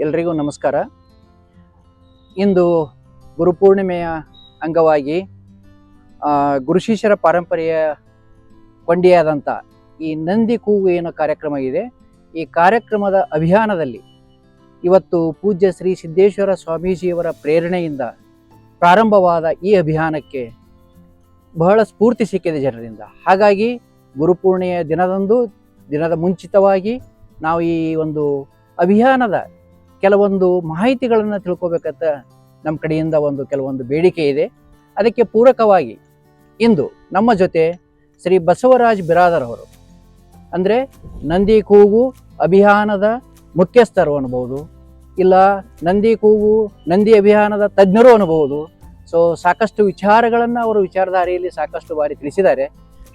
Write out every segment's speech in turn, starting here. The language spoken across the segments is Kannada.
ಎಲ್ರಿಗೂ ನಮಸ್ಕಾರ. ಇಂದು ಗುರುಪೂರ್ಣಿಮೆಯ ಅಂಗವಾಗಿ ಗುರುಶಿಷ್ಯರ ಪಾರಂಪರ್ಯ ಕೊಂಡಿಯಾದಂಥ ಈ ನಂದಿ ಕೂಗು ಏನೋ ಕಾರ್ಯಕ್ರಮ ಇದೆ. ಈ ಕಾರ್ಯಕ್ರಮದ ಅಭಿಯಾನದಲ್ಲಿ ಇವತ್ತು ಪೂಜ್ಯ ಶ್ರೀ ಸಿದ್ದೇಶ್ವರ ಸ್ವಾಮೀಜಿಯವರ ಪ್ರೇರಣೆಯಿಂದ ಪ್ರಾರಂಭವಾದ ಈ ಅಭಿಯಾನಕ್ಕೆ ಬಹಳ ಸ್ಫೂರ್ತಿ ಸಿಕ್ಕಿದೆ ಜನರಿಂದ. ಹಾಗಾಗಿ ಗುರುಪೂರ್ಣಿಮೆಯ ದಿನದ ಮುಂಚಿತವಾಗಿ ನಾವು ಈ ಒಂದು ಅಭಿಯಾನದ ಕೆಲವೊಂದು ಮಾಹಿತಿಗಳನ್ನು ತಿಳ್ಕೊಬೇಕಂತ ನಮ್ಮ ಕಡೆಯಿಂದ ಕೆಲವೊಂದು ಬೇಡಿಕೆ ಇದೆ. ಅದಕ್ಕೆ ಪೂರಕವಾಗಿ ಇಂದು ನಮ್ಮ ಜೊತೆ ಶ್ರೀ ಬಸವರಾಜ್ ಬಿರಾದರ್ ಅವರು, ಅಂದರೆ ನಂದಿ ಕೂಗು ಅಭಿಯಾನದ ಮುಖ್ಯಸ್ಥರು ಅನ್ಬೋದು, ಇಲ್ಲ ನಂದಿ ಕೂಗು ನಂದಿ ಅಭಿಯಾನದ ತಜ್ಞರು ಅನ್ಬೋದು. ಸೊ ಸಾಕಷ್ಟು ವಿಚಾರಗಳನ್ನು ಅವರು ವಿಚಾರಧಾರೆಯಲ್ಲಿ ಸಾಕಷ್ಟು ಬಾರಿ ತಿಳಿಸಿದ್ದಾರೆ.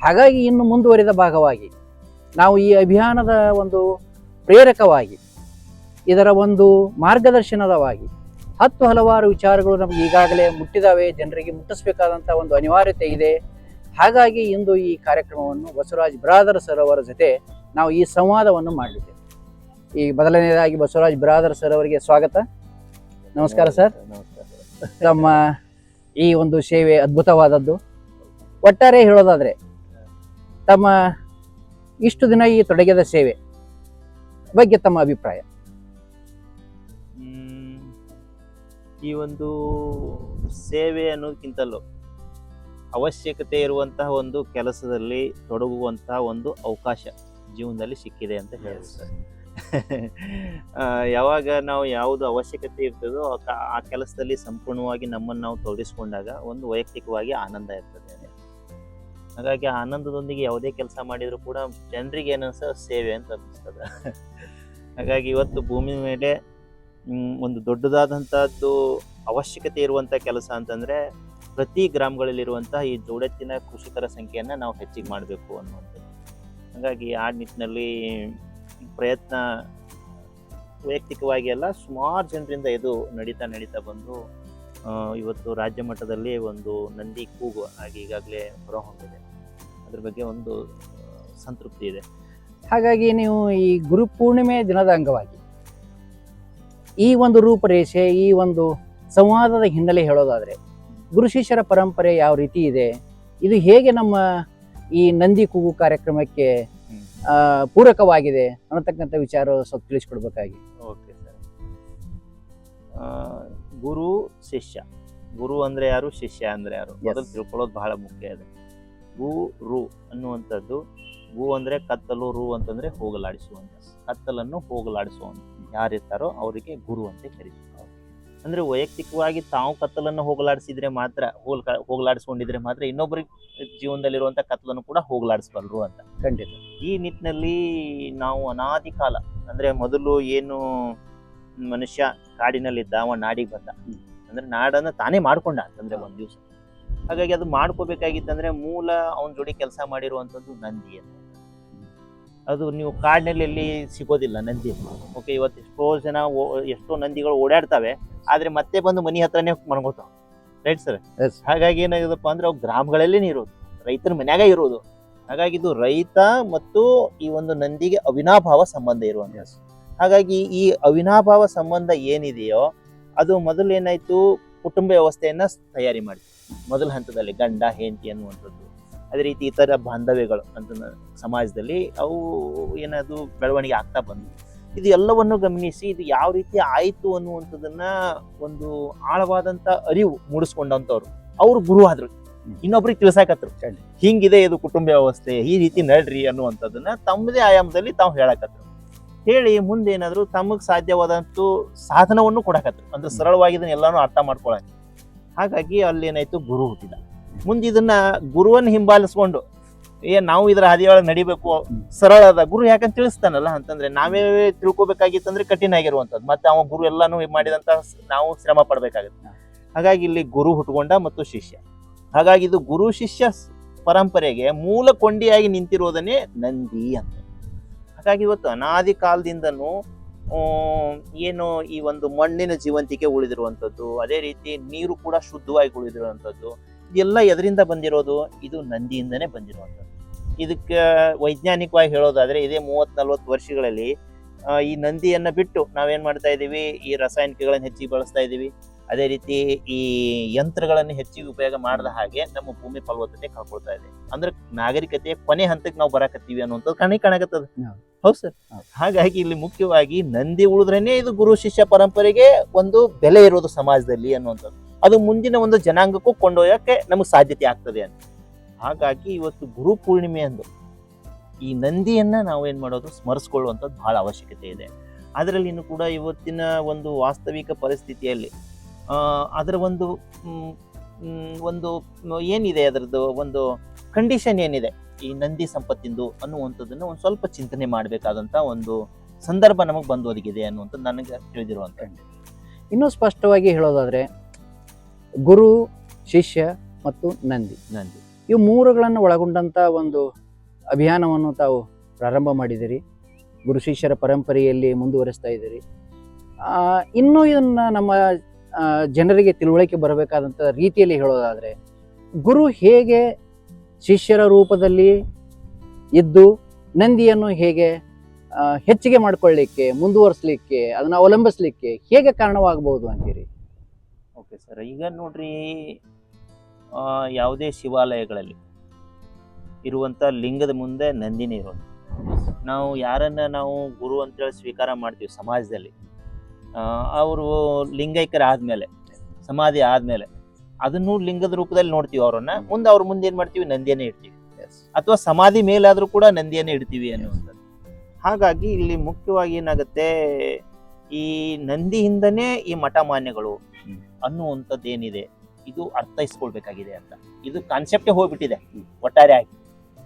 ಹಾಗಾಗಿ ಇನ್ನು ಮುಂದುವರಿದ ಭಾಗವಾಗಿ ನಾವು ಈ ಅಭಿಯಾನದ ಒಂದು ಪ್ರೇರಕವಾಗಿ, ಇದರ ಒಂದು ಮಾರ್ಗದರ್ಶನದವಾಗಿ ಹಲವಾರು ವಿಚಾರಗಳು ನಮಗೆ ಈಗಾಗಲೇ ಮುಟ್ಟಿದಾವೆ, ಜನರಿಗೆ ಮುಟ್ಟಿಸ್ಬೇಕಾದಂಥ ಒಂದು ಅನಿವಾರ್ಯತೆ ಇದೆ. ಹಾಗಾಗಿ ಇಂದು ಈ ಕಾರ್ಯಕ್ರಮವನ್ನು ಬಸವರಾಜ್ ಬಿರಾದರ್ ಸರ್ ಅವರ ಜೊತೆ ನಾವು ಈ ಸಂವಾದವನ್ನು ಮಾಡಲಿದ್ದೇವೆ. ಈ ಮೊದಲನೇದಾಗಿ ಬಸವರಾಜ್ ಬಿರಾದರ್ ಸರ್ ಅವರಿಗೆ ಸ್ವಾಗತ. ನಮಸ್ಕಾರ ಸರ್. ತಮ್ಮ ಈ ಒಂದು ಸೇವೆ ಅದ್ಭುತವಾದದ್ದು. ಒಟ್ಟಾರೆ ಹೇಳೋದಾದ್ರೆ ತಮ್ಮ ಇಷ್ಟು ದಿನ ಈ ತೊಡಗಿದ ಸೇವೆ ಬಗ್ಗೆ ತಮ್ಮ ಅಭಿಪ್ರಾಯ? ಈ ಒಂದು ಸೇವೆ ಅನ್ನೋದಕ್ಕಿಂತಲೂ ಅವಶ್ಯಕತೆ ಇರುವಂತಹ ಒಂದು ಕೆಲಸದಲ್ಲಿ ತೊಡಗುವಂತಹ ಒಂದು ಅವಕಾಶ ಜೀವನದಲ್ಲಿ ಸಿಕ್ಕಿದೆ ಅಂತ ಹೇಳ್ತಾರೆ. ಯಾವಾಗ ನಾವು ಯಾವುದು ಅವಶ್ಯಕತೆ ಇರ್ತದೋ ಆ ಕೆಲಸದಲ್ಲಿ ಸಂಪೂರ್ಣವಾಗಿ ನಮ್ಮನ್ನು ನಾವು ತೊಡಗಿಸ್ಕೊಂಡಾಗ ಒಂದು ವೈಯಕ್ತಿಕವಾಗಿ ಆನಂದ ಇರ್ತದೆ. ಹಾಗಾಗಿ ಆನಂದದೊಂದಿಗೆ ಯಾವುದೇ ಕೆಲಸ ಮಾಡಿದರೂ ಕೂಡ ಜನರಿಗೆ ಏನನ್ಸ ಸೇವೆ ಅಂತ ಅನ್ನಿಸ್ತದೆ. ಹಾಗಾಗಿ ಇವತ್ತು ಭೂಮಿ ಮೇಲೆ ಒಂದು ದೊಡ್ಡದಾದಂಥದ್ದು ಅವಶ್ಯಕತೆ ಇರುವಂಥ ಕೆಲಸ ಅಂತಂದರೆ ಪ್ರತಿ ಗ್ರಾಮಗಳಲ್ಲಿರುವಂತಹ ಈ ಜೋಡೆತ್ತಿನ ಕೃಷಿಕರ ಸಂಖ್ಯೆಯನ್ನು ನಾವು ಹೆಚ್ಚಿಗೆ ಮಾಡಬೇಕು ಅನ್ನುವಂಥದ್ದು. ಹಾಗಾಗಿ ಆ ನಿಟ್ಟಿನಲ್ಲಿ ಪ್ರಯತ್ನ ವೈಯಕ್ತಿಕವಾಗಿ ಎಲ್ಲ ಸುಮಾರು ಜನರಿಂದ ಇದು ನಡೀತಾ ಬಂದು ಇವತ್ತು ರಾಜ್ಯ ಮಟ್ಟದಲ್ಲಿ ಒಂದು ನಂದಿ ಕೂಗು ಆಗಿ ಈಗಾಗಲೇ ಹೊರಹೊಮ್ಮಿದೆ. ಅದ್ರ ಬಗ್ಗೆ ಒಂದು ಸಂತೃಪ್ತಿ ಇದೆ. ಹಾಗಾಗಿ ನೀವು ಈ ಗುರುಪೂರ್ಣಿಮೆ ದಿನದ ಅಂಗವಾಗಿ ಈ ಒಂದು ರೂಪರೇಷೆ, ಈ ಒಂದು ಸಂವಾದದ ಹಿನ್ನೆಲೆ ಹೇಳೋದಾದ್ರೆ ಗುರು ಶಿಷ್ಯರ ಪರಂಪರೆ ಯಾವ ರೀತಿ ಇದೆ, ಇದು ಹೇಗೆ ನಮ್ಮ ಈ ನಂದಿ ಕೂಗು ಕಾರ್ಯಕ್ರಮಕ್ಕೆ ಪೂರಕವಾಗಿದೆ ಅನ್ನತಕ್ಕಂಥ ವಿಚಾರ ಸ್ವಲ್ಪ ತಿಳಿಸ್ಕೊಡ್ಬೇಕಾಗಿ. Okay sir. ಗುರು ಶಿಷ್ಯ, ಗುರು ಅಂದ್ರೆ ಯಾರು, ಶಿಷ್ಯ ಅಂದ್ರೆ ಯಾರು ಮೊದಲು ತಿಳ್ಕೊಳ್ಳೋದು ಬಹಳ ಮುಖ್ಯ ಇದೆ. ಗುರು ಅನ್ನುವಂಥದ್ದು, ಗು ಅಂದ್ರೆ ಕತ್ತಲು, ರು ಅಂತಂದ್ರೆ ಹೋಗಲಾಡಿಸುವಂತ, ಕತ್ತಲನ್ನು ಹೋಗಲಾಡಿಸುವಂತ ಯಾರಿರ್ತಾರೋ ಅವರಿಗೆ ಗುರು ಅಂತ ಕರೀತಾರೆ. ಅಂದ್ರೆ ವೈಯಕ್ತಿಕವಾಗಿ ತಾವು ಕತ್ತಲನ್ನು ಹೋಗಲಾಡಿಸಿದ್ರೆ ಮಾತ್ರ, ಹೋಗಲಾಡಿಸ್ಕೊಂಡಿದ್ರೆ ಮಾತ್ರ ಇನ್ನೊಬ್ಬರಿಗೆ ಜೀವನದಲ್ಲಿರುವಂತ ಕತ್ತಲನ್ನು ಕೂಡ ಹೋಗಲಾಡಿಸಬಲ್ಲರು ಅಂತ. ಖಂಡಿತ. ಈ ನಿಟ್ಟಿನಲ್ಲಿ ನಾವು ಅನಾದಿ ಕಾಲ, ಅಂದ್ರೆ ಮೊದಲು ಏನು ಮನುಷ್ಯ ಕಾಡಿನಲ್ಲಿದ್ದ, ಅವ ನಾಡಿಗೆ ಬಂದ, ಅಂದ್ರೆ ನಾಡನ್ನ ತಾನೇ ಮಾಡ್ಕೊಂಡ ಅಂತಂದ್ರೆ ಒಂದ್ ದಿವಸ. ಹಾಗಾಗಿ ಅದು ಮಾಡ್ಕೋಬೇಕಾಗಿತ್ತಂದ್ರೆ ಮೂಲ ಅವನ ಜೋಡಿ ಕೆಲಸ ಮಾಡಿರುವಂಥದ್ದು ನಂದಿ ಅಂತ. ಅದು ನೀವು ಕಾಡಿನಲ್ಲಿ ಎಲ್ಲಿ ಸಿಗೋದಿಲ್ಲ ನಂದಿ. ಓಕೆ, ಇವತ್ತು ಎಷ್ಟೋ ನಂದಿಗಳು ಓಡಾಡ್ತವೆ, ಆದ್ರೆ ಮತ್ತೆ ಬಂದು ಮನಿ ಹತ್ರನೇ ಮನ್ಕೋತಾವ. Right sir. ಹಾಗಾಗಿ ಏನಾಗಿದಪ್ಪ ಅಂದ್ರೆ ಅವು ಗ್ರಾಮಗಳಲ್ಲೇ ಇರೋದು, ರೈತರ ಮನ್ಯಾಗ ಇರೋದು. ಹಾಗಾಗಿ ಇದು ರೈತ ಮತ್ತು ಈ ಒಂದು ನಂದಿಗೆ ಅವಿನಾಭಾವ ಸಂಬಂಧ ಇರುವಂತ. ಹಾಗಾಗಿ ಈ ಅವಿನಾಭಾವ ಸಂಬಂಧ ಏನಿದೆಯೋ ಅದು ಮೊದಲು ಏನಾಯ್ತು, ಕುಟುಂಬ ವ್ಯವಸ್ಥೆಯನ್ನ ತಯಾರಿ ಮಾಡಿ ಮೊದಲ ಹಂತದಲ್ಲಿ ಗಂಡ ಹೆಂಡತಿ ಅನ್ನುವಂಥದ್ದು, ಅದೇ ರೀತಿ ಇತರ ಬಾಂಧವ್ಯಗಳು ಅಂತ ಸಮಾಜದಲ್ಲಿ ಅವು ಏನದು ಬೆಳವಣಿಗೆ ಆಗ್ತಾ ಬಂದು, ಇದು ಎಲ್ಲವನ್ನು ಗಮನಿಸಿ ಇದು ಯಾವ ರೀತಿ ಆಯ್ತು ಅನ್ನುವಂಥದ್ದನ್ನ ಒಂದು ಆಳವಾದಂತ ಅರಿವು ಮೂಡಿಸ್ಕೊಂಡಂತವ್ರು ಅವ್ರು ಗುರು ಆದ್ರು, ಇನ್ನೊಬ್ರಿಗೆ ತಿಳ್ಸಾಕತ್ರು ಹಿಂಗಿದೆ ಇದು ಕುಟುಂಬ ವ್ಯವಸ್ಥೆ, ಈ ರೀತಿ ನಡ್ರಿ ಅನ್ನುವಂಥದ್ದನ್ನ ತಮ್ಮದೇ ಆಯಾಮದಲ್ಲಿ ತಾವು ಹೇಳಕತ್ರು. ಹೇಳಿ ಮುಂದೆ ಏನಾದ್ರು ತಮಗ್ ಸಾಧ್ಯವಾದಂತೂ ಸಾಧನವನ್ನು ಕೊಡಕತ್ರು, ಅಂದ್ರೆ ಸರಳವಾಗಿ ಇದನ್ನ ಎಲ್ಲಾನು ಅರ್ಥ ಮಾಡ್ಕೊಳಕ್ಕೆ. ಹಾಗಾಗಿ ಅಲ್ಲಿ ಏನಾಯ್ತು, ಗುರು ಹುಟ್ಟಿದ. ಮುಂದೆ ಇದನ್ನ ಗುರುವನ್ನ ಹಿಂಬಾಲಿಸ್ಕೊಂಡು ನಾವು ಇದರ ಹಾದಿಯೊಳಗೆ ನಡಿಬೇಕು, ಸರಳ ಅದ ಗುರು ಯಾಕಂತ ತಿಳಿಸ್ತಾನಲ್ಲ ಅಂತಂದ್ರೆ ನಾವೇ ತಿಳ್ಕೊಬೇಕಾಗಿತ್ತಂದ್ರೆ ಕಠಿಣ ಆಗಿರುವಂತದ್ದು, ಮತ್ತೆ ಅವ ಗುರು ಎಲ್ಲಾನು ಮಾಡಿದಂತ ನಾವು ಶ್ರಮ ಪಡ್ಬೇಕಾಗುತ್ತೆ. ಹಾಗಾಗಿ ಇಲ್ಲಿ ಗುರು ಹುಟ್ಕೊಂಡ ಮತ್ತು ಶಿಷ್ಯ. ಹಾಗಾಗಿ ಇದು ಗುರು ಶಿಷ್ಯ ಪರಂಪರೆಗೆ ಮೂಲ ಕೊಂಡಿಯಾಗಿ ನಿಂತಿರೋದನ್ನೇ ನಂದಿ ಅಂತ. ಹಾಗಾಗಿ ಇವತ್ತು ಅನಾದಿ ಕಾಲದಿಂದನೂ ಏನು ಈ ಒಂದು ಮಣ್ಣಿನ ಜೀವಂತಿಕೆ ಉಳಿದಿರುವಂಥದ್ದು, ಅದೇ ರೀತಿ ನೀರು ಕೂಡ ಶುದ್ಧವಾಗಿ ಉಳಿದಿರುವಂಥದ್ದು, ಇದೆಲ್ಲ ಎದರಿಂದ ಬಂದಿರೋದು, ಇದು ನಂದಿಯಿಂದನೇ ಬಂದಿರುವಂಥದ್ದು. ಇದಕ್ಕೆ ವೈಜ್ಞಾನಿಕವಾಗಿ ಹೇಳೋದಾದ್ರೆ ಇದೇ 30-40 ವರ್ಷಗಳಲ್ಲಿ ಈ ನಂದಿಯನ್ನ ಬಿಟ್ಟು ನಾವೇನ್ ಮಾಡ್ತಾ ಇದೀವಿ, ಈ ರಾಸಾಯನಿಕಗಳನ್ನ ಹೆಚ್ಚಿಗೆ ಬಳಸ್ತಾ ಇದೀವಿ. ಅದೇ ರೀತಿ ಈ ಯಂತ್ರಗಳನ್ನು ಹೆಚ್ಚಿಗೆ ಉಪಯೋಗ ಮಾಡದ ಹಾಗೆ ನಮ್ಮ ಭೂಮಿ ಫಲವತ್ತತೆ ಕಳ್ಕೊಳ್ತಾ ಇದೆ. ಅಂದ್ರೆ ನಾಗರಿಕತೆಯ ಕೊನೆ ಹಂತಕ್ಕೆ ನಾವು ಬರಾಕತ್ತೀವಿ ಅನ್ನುವಂಥದ್ದು ಕಾಣಕತ್ತದ. ಹೌದು ಸರ್. ಹಾಗಾಗಿ ಇಲ್ಲಿ ಮುಖ್ಯವಾಗಿ ನಂದಿ ಉಳಿದ್ರೇನೆ ಇದು ಗುರು ಶಿಷ್ಯ ಪರಂಪರೆಗೆ ಒಂದು ಬೆಲೆ ಇರೋದು ಸಮಾಜದಲ್ಲಿ ಅನ್ನುವಂಥದ್ದು. ಅದು ಮುಂದಿನ ಒಂದು ಜನಾಂಗಕ್ಕೂ ಕೊಂಡೊಯ್ಯಕ್ಕೆ ನಮಗೆ ಸಾಧ್ಯತೆ ಆಗ್ತದೆ ಅಂತ. ಹಾಗಾಗಿ ಇವತ್ತು ಗುರು ಪೂರ್ಣಿಮೆ ಅಂದು ಈ ನಂದಿಯನ್ನ ನಾವು ಏನ್ ಮಾಡೋದು, ಸ್ಮರಿಸ್ಕೊಳ್ಳುವಂಥದ್ದು ಬಹಳ ಅವಶ್ಯಕತೆ ಇದೆ. ಅದರಲ್ಲಿ ಕೂಡ ಇವತ್ತಿನ ಒಂದು ವಾಸ್ತವಿಕ ಪರಿಸ್ಥಿತಿಯಲ್ಲಿ ಅದರ ಒಂದು ಏನಿದೆ, ಅದರದ್ದು ಒಂದು ಕಂಡೀಷನ್ ಏನಿದೆ ಈ ನಂದಿ ಸಂಪತ್ತಿಂದು ಅನ್ನುವಂಥದ್ದನ್ನು ಒಂದು ಸ್ವಲ್ಪ ಚಿಂತನೆ ಮಾಡಬೇಕಾದಂತ ಒಂದು ಸಂದರ್ಭ ನಮಗೆ ಬಂದು ಒದಗಿದೆ ಅನ್ನುವಂಥದ್ದು ನನಗೆ ತಿಳಿದಿರುವಂತ. ಇನ್ನೂ ಸ್ಪಷ್ಟವಾಗಿ ಹೇಳೋದಾದ್ರೆ ಗುರು, ಶಿಷ್ಯ ಮತ್ತು ನಂದಿ ಇವು ಮೂರುಗಳನ್ನು ಒಳಗೊಂಡಂತ ಒಂದು ಅಭಿಯಾನವನ್ನು ತಾವು ಪ್ರಾರಂಭ ಮಾಡಿದಿರಿ. ಗುರು ಶಿಷ್ಯರ ಪರಂಪರೆಯಲ್ಲಿ ಮುಂದುವರಿಸ್ತಾ ಇದ್ದೀರಿ. ಇನ್ನೂ ಇದನ್ನ ನಮ್ಮ ಜನರಿಗೆ ತಿಳುವಳಿಕೆ ಬರಬೇಕಾದಂಥ ರೀತಿಯಲ್ಲಿ ಹೇಳೋದಾದ್ರೆ, ಗುರು ಹೇಗೆ ಶಿಷ್ಯರ ರೂಪದಲ್ಲಿ ಇದ್ದು ನಂದಿಯನ್ನು ಹೇಗೆ ಹೆಚ್ಚಿಗೆ ಮಾಡ್ಕೊಳ್ಳಿಕ್ಕೆ, ಮುಂದುವರಿಸಲಿಕ್ಕೆ, ಅದನ್ನ ಅವಲಂಬಿಸ್ಲಿಕ್ಕೆ ಹೇಗೆ ಕಾರಣವಾಗಬಹುದು ಅಂತೀರಿ? ಓಕೆ ಸರ್, ಈಗ ನೋಡ್ರಿ, ಯಾವುದೇ ಶಿವಾಲಯಗಳಲ್ಲಿ ಇರುವಂತ ಲಿಂಗದ ಮುಂದೆ ನಂದಿನೇ ಇರೋದು. ನಾವು ಯಾರನ್ನ ನಾವು ಗುರು ಅಂತೇಳಿ ಸ್ವೀಕಾರ ಮಾಡ್ತೀವಿ ಸಮಾಜದಲ್ಲಿ, ಅವರು ಲಿಂಗೈಕ್ಯರ ಆದ್ಮೇಲೆ, ಸಮಾಧಿ ಆದ್ಮೇಲೆ ಅದನ್ನು ಲಿಂಗದ ರೂಪದಲ್ಲಿ ನೋಡ್ತೀವಿ ಅವ್ರನ್ನ. ಮುಂದೆ ಅವ್ರ ಮುಂದೆ ಏನ್ ಮಾಡ್ತೀವಿ, ನಂದಿಯನ್ನೇ ಇಡ್ತೀವಿ, ಅಥವಾ ಸಮಾಧಿ ಮೇಲಾದ್ರೂ ಕೂಡ ನಂದಿಯನ್ನೇ ಇಡ್ತೀವಿ ಅನ್ನುವಂಥದ್ದು. ಹಾಗಾಗಿ ಇಲ್ಲಿ ಮುಖ್ಯವಾಗಿ ಏನಾಗುತ್ತೆ, ಈ ನಂದಿಯಿಂದನೇ ಈ ಮಠ ಮಾನ್ಯಗಳು ಅನ್ನುವಂಥದ್ದು ಏನಿದೆ ಇದು ಅರ್ಥೈಸ್ಕೊಳ್ಬೇಕಾಗಿದೆ ಅಂತ. ಇದು ಕಾನ್ಸೆಪ್ಟೇ ಹೋಗ್ಬಿಟ್ಟಿದೆ ಒಟ್ಟಾರೆ ಆಗಿ.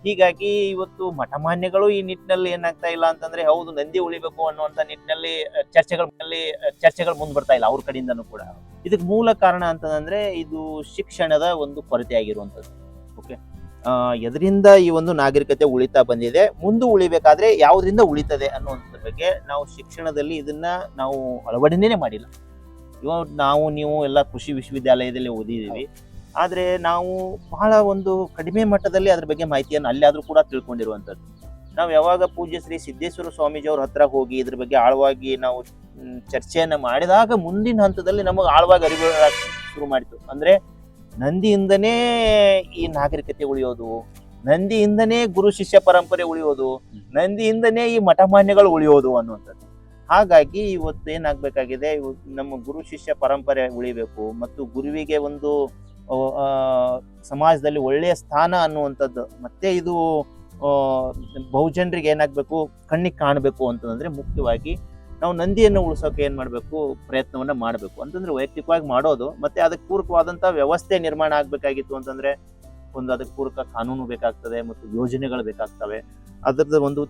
ಹೀಗಾಗಿ ಇವತ್ತು ಮಠಮಾನ್ಯಗಳು ಈ ನಿಟ್ಟಿನಲ್ಲಿ ಏನಾಗ್ತಾ ಇಲ್ಲ ಅಂತಂದ್ರೆ, ಹೌದು ನಂದಿ ಉಳಿಬೇಕು ಅನ್ನುವಂತ ನಿಟ್ಟಿನಲ್ಲಿ ಚರ್ಚೆಗಳು ಮುಂದೆ ಬರ್ತಾ ಇಲ್ಲ ಅವ್ರ ಕಡೆಯಿಂದನೂ ಕೂಡ. ಇದಕ್ಕೆ ಮೂಲ ಕಾರಣ ಅಂತಂದ್ರೆ ಇದು ಶಿಕ್ಷಣದ ಒಂದು ಕೊರತೆ ಆಗಿರುವಂಥದ್ದು. ಓಕೆ, ಎದರಿಂದ ಈ ಒಂದು ನಾಗರಿಕತೆ ಉಳಿತಾ ಬಂದಿದೆ, ಮುಂದೆ ಉಳಿಬೇಕಾದ್ರೆ ಯಾವ್ದ್ರಿಂದ ಉಳಿತದೆ ಅನ್ನುವಂಥದ್ರ ಬಗ್ಗೆ ನಾವು ಶಿಕ್ಷಣದಲ್ಲಿ ಇದನ್ನ ನಾವು ಅಳವಡಿನೇ ಮಾಡಿಲ್ಲ. ಇವಾಗ ನೀವು ಎಲ್ಲ ಕೃಷಿ ವಿಶ್ವವಿದ್ಯಾಲಯದಲ್ಲಿ ಓದಿದೀವಿ, ಆದ್ರೆ ನಾವು ಬಹಳ ಒಂದು ಕಡಿಮೆ ಮಟ್ಟದಲ್ಲಿ ಅದ್ರ ಬಗ್ಗೆ ಮಾಹಿತಿಯನ್ನು ಅಲ್ಲಾದ್ರೂ ಕೂಡ ತಿಳ್ಕೊಂಡಿರುವಂಥದ್ದು. ನಾವು ಯಾವಾಗ ಪೂಜ್ಯ ಶ್ರೀ ಸಿದ್ದೇಶ್ವರ ಸ್ವಾಮೀಜಿ ಅವ್ರ ಹತ್ರ ಹೋಗಿ ಇದ್ರ ಬಗ್ಗೆ ಆಳವಾಗಿ ನಾವು ಚರ್ಚೆಯನ್ನ ಮಾಡಿದಾಗ ಮುಂದಿನ ಹಂತದಲ್ಲಿ ನಮಗೆ ಆಳವಾಗಿ ಅರಿವು ಶುರು ಮಾಡಿತು. ಅಂದ್ರೆ ನಂದಿಯಿಂದನೇ ಈ ನಾಗರಿಕತೆ ಉಳಿಯೋದು, ನಂದಿಯಿಂದನೇ ಗುರು ಶಿಷ್ಯ ಪರಂಪರೆ ಉಳಿಯೋದು, ನಂದಿಯಿಂದನೇ ಈ ಮಠಮಾನ್ಯಗಳು ಉಳಿಯೋದು ಅನ್ನುವಂಥದ್ದು. ಹಾಗಾಗಿ ಇವತ್ತು ಏನಾಗಬೇಕಾಗಿದೆ, ನಮ್ಮ ಗುರು ಶಿಷ್ಯ ಪರಂಪರೆ ಉಳಿಬೇಕು ಮತ್ತು ಗುರುವಿಗೆ ಒಂದು ಸಮಾಜದಲ್ಲಿ ಒಳ್ಳೆಯ ಸ್ಥಾನ ಅನ್ನುವಂಥದ್ದು, ಮತ್ತೆ ಇದು ಬಹುಜನರಿಗೆ ಏನಾಗಬೇಕು, ಕಣ್ಣಿಗೆ ಕಾಣಬೇಕು ಅಂತಂದ್ರೆ ಮುಖ್ಯವಾಗಿ ನಾವು ನಂದಿಯನ್ನು ಉಳಿಸೋಕೆ ಏನ್ ಮಾಡಬೇಕು, ಪ್ರಯತ್ನವನ್ನ ಮಾಡಬೇಕು. ಅಂತಂದ್ರೆ ವೈಯಕ್ತಿಕವಾಗಿ ಮಾಡೋದು, ಮತ್ತೆ ಅದಕ್ಕೆ ಪೂರಕವಾದಂತ ವ್ಯವಸ್ಥೆ ನಿರ್ಮಾಣ ಆಗ್ಬೇಕಾಗಿತ್ತು ಅಂತಂದ್ರೆ ಅದಕ್ಕೆ ಪೂರಕ ಕಾನೂನು ಬೇಕಾಗ್ತದೆ ಮತ್ತು ಯೋಜನೆಗಳು ಬೇಕಾಗ್ತವೆ. ಅದ್ರದ್ದು ಒಂದು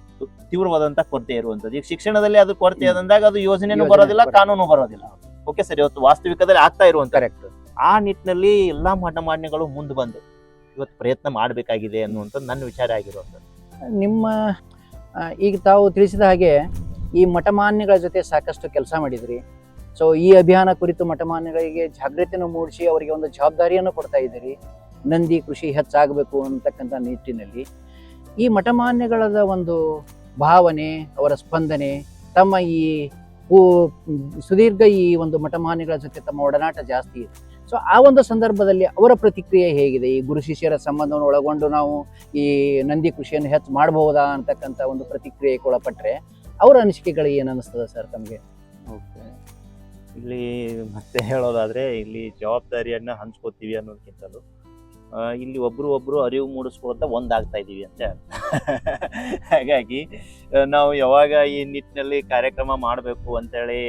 ತೀವ್ರವಾದಂತ ಕೊರತೆ ಇರುವಂತದ್ದು. ಈಗ ಶಿಕ್ಷಣದಲ್ಲಿ ಅದು ಕೊರತೆ ಆದಂದಾಗ ಅದು ಯೋಜನೆನೂ ಬರೋದಿಲ್ಲ, ಕಾನೂನು ಬರೋದಿಲ್ಲ. ಓಕೆ ಸರ್, ಇವತ್ತು ವಾಸ್ತವಿಕದಲ್ಲಿ ಆಗ್ತಾ ಇರುವಂತ ಕರೆಕ್ಟ್. ಆ ನಿಟ್ಟಿನಲ್ಲಿ ಎಲ್ಲಾ ಮಠಮಾನ್ಯಗಳು ಮುಂದೆ ಬಂದು ಇವತ್ತು ಪ್ರಯತ್ನ ಮಾಡಬೇಕಾಗಿದೆ ಅನ್ನುವಂಥದ್ದು ನನ್ನ ವಿಚಾರ ಆಗಿರುವಂಥದ್ದು. ನಿಮ್ಮ ಈಗ ತಾವು ತಿಳಿಸಿದ ಹಾಗೆ ಈ ಮಠಮಾನ್ಯಗಳ ಜೊತೆ ಸಾಕಷ್ಟು ಕೆಲಸ ಮಾಡಿದ್ರಿ. ಸೊ ಈ ಅಭಿಯಾನ ಕುರಿತು ಮಠಮಾನ್ಯಗಳಿಗೆ ಜಾಗೃತಿಯನ್ನು ಮೂಡಿಸಿ ಅವರಿಗೆ ಒಂದು ಜವಾಬ್ದಾರಿಯನ್ನು ಕೊಡ್ತಾ ಇದ್ದೀರಿ. ನಂದಿ ಕೃಷಿ ಹೆಚ್ಚಾಗಬೇಕು ಅಂತಕ್ಕಂಥ ನಿಟ್ಟಿನಲ್ಲಿ ಈ ಮಠಮಾನ್ಯಗಳ ಒಂದು ಭಾವನೆ, ಅವರ ಸ್ಪಂದನೆ, ತಮ್ಮ ಈ ಸುದೀರ್ಘ ಈ ಒಂದು ಮಠಮಾನ್ಯಗಳ ಜೊತೆ ತಮ್ಮ ಒಡನಾಟ ಜಾಸ್ತಿ ಇದೆ. ಸೊ ಆ ಒಂದು ಸಂದರ್ಭದಲ್ಲಿ ಅವರ ಪ್ರತಿಕ್ರಿಯೆ ಹೇಗಿದೆ? ಈ ಗುರು ಶಿಷ್ಯರ ಸಂಬಂಧವನ್ನು ಒಳಗೊಂಡು ನಾವು ಈ ನಂದಿ ಕೃಷಿಯನ್ನು ಹೆಚ್ಚು ಮಾಡಬಹುದಾ ಅಂತಕ್ಕಂಥ ಒಂದು ಪ್ರತಿಕ್ರಿಯೆಗೆ ಒಳಪಟ್ಟರೆ ಅವರ ಅನಿಸಿಕೆಗಳು ಏನು ಅನಿಸ್ತದೆ ಸರ್ ತಮಗೆ? ಓಕೆ, ಇಲ್ಲಿ ಮತ್ತೆ ಹೇಳೋದಾದ್ರೆ ಇಲ್ಲಿ ಜವಾಬ್ದಾರಿಯನ್ನ ಹಂಚ್ಕೋತೀವಿ ಅನ್ನೋದಕ್ಕಿಂತಲೂ ಇಲ್ಲಿ ಒಬ್ರು ಅರಿವು ಮೂಡಿಸ್ಕೊಳ್ತಾ ಒಂದಾಗ್ತಾ ಇದೀವಿ ಅಂತ. ಹಾಗಾಗಿ ನಾವು ಯಾವಾಗ ಈ ನಿಟ್ಟಿನಲ್ಲಿ ಕಾರ್ಯಕ್ರಮ ಮಾಡಬೇಕು ಅಂತೇಳಿ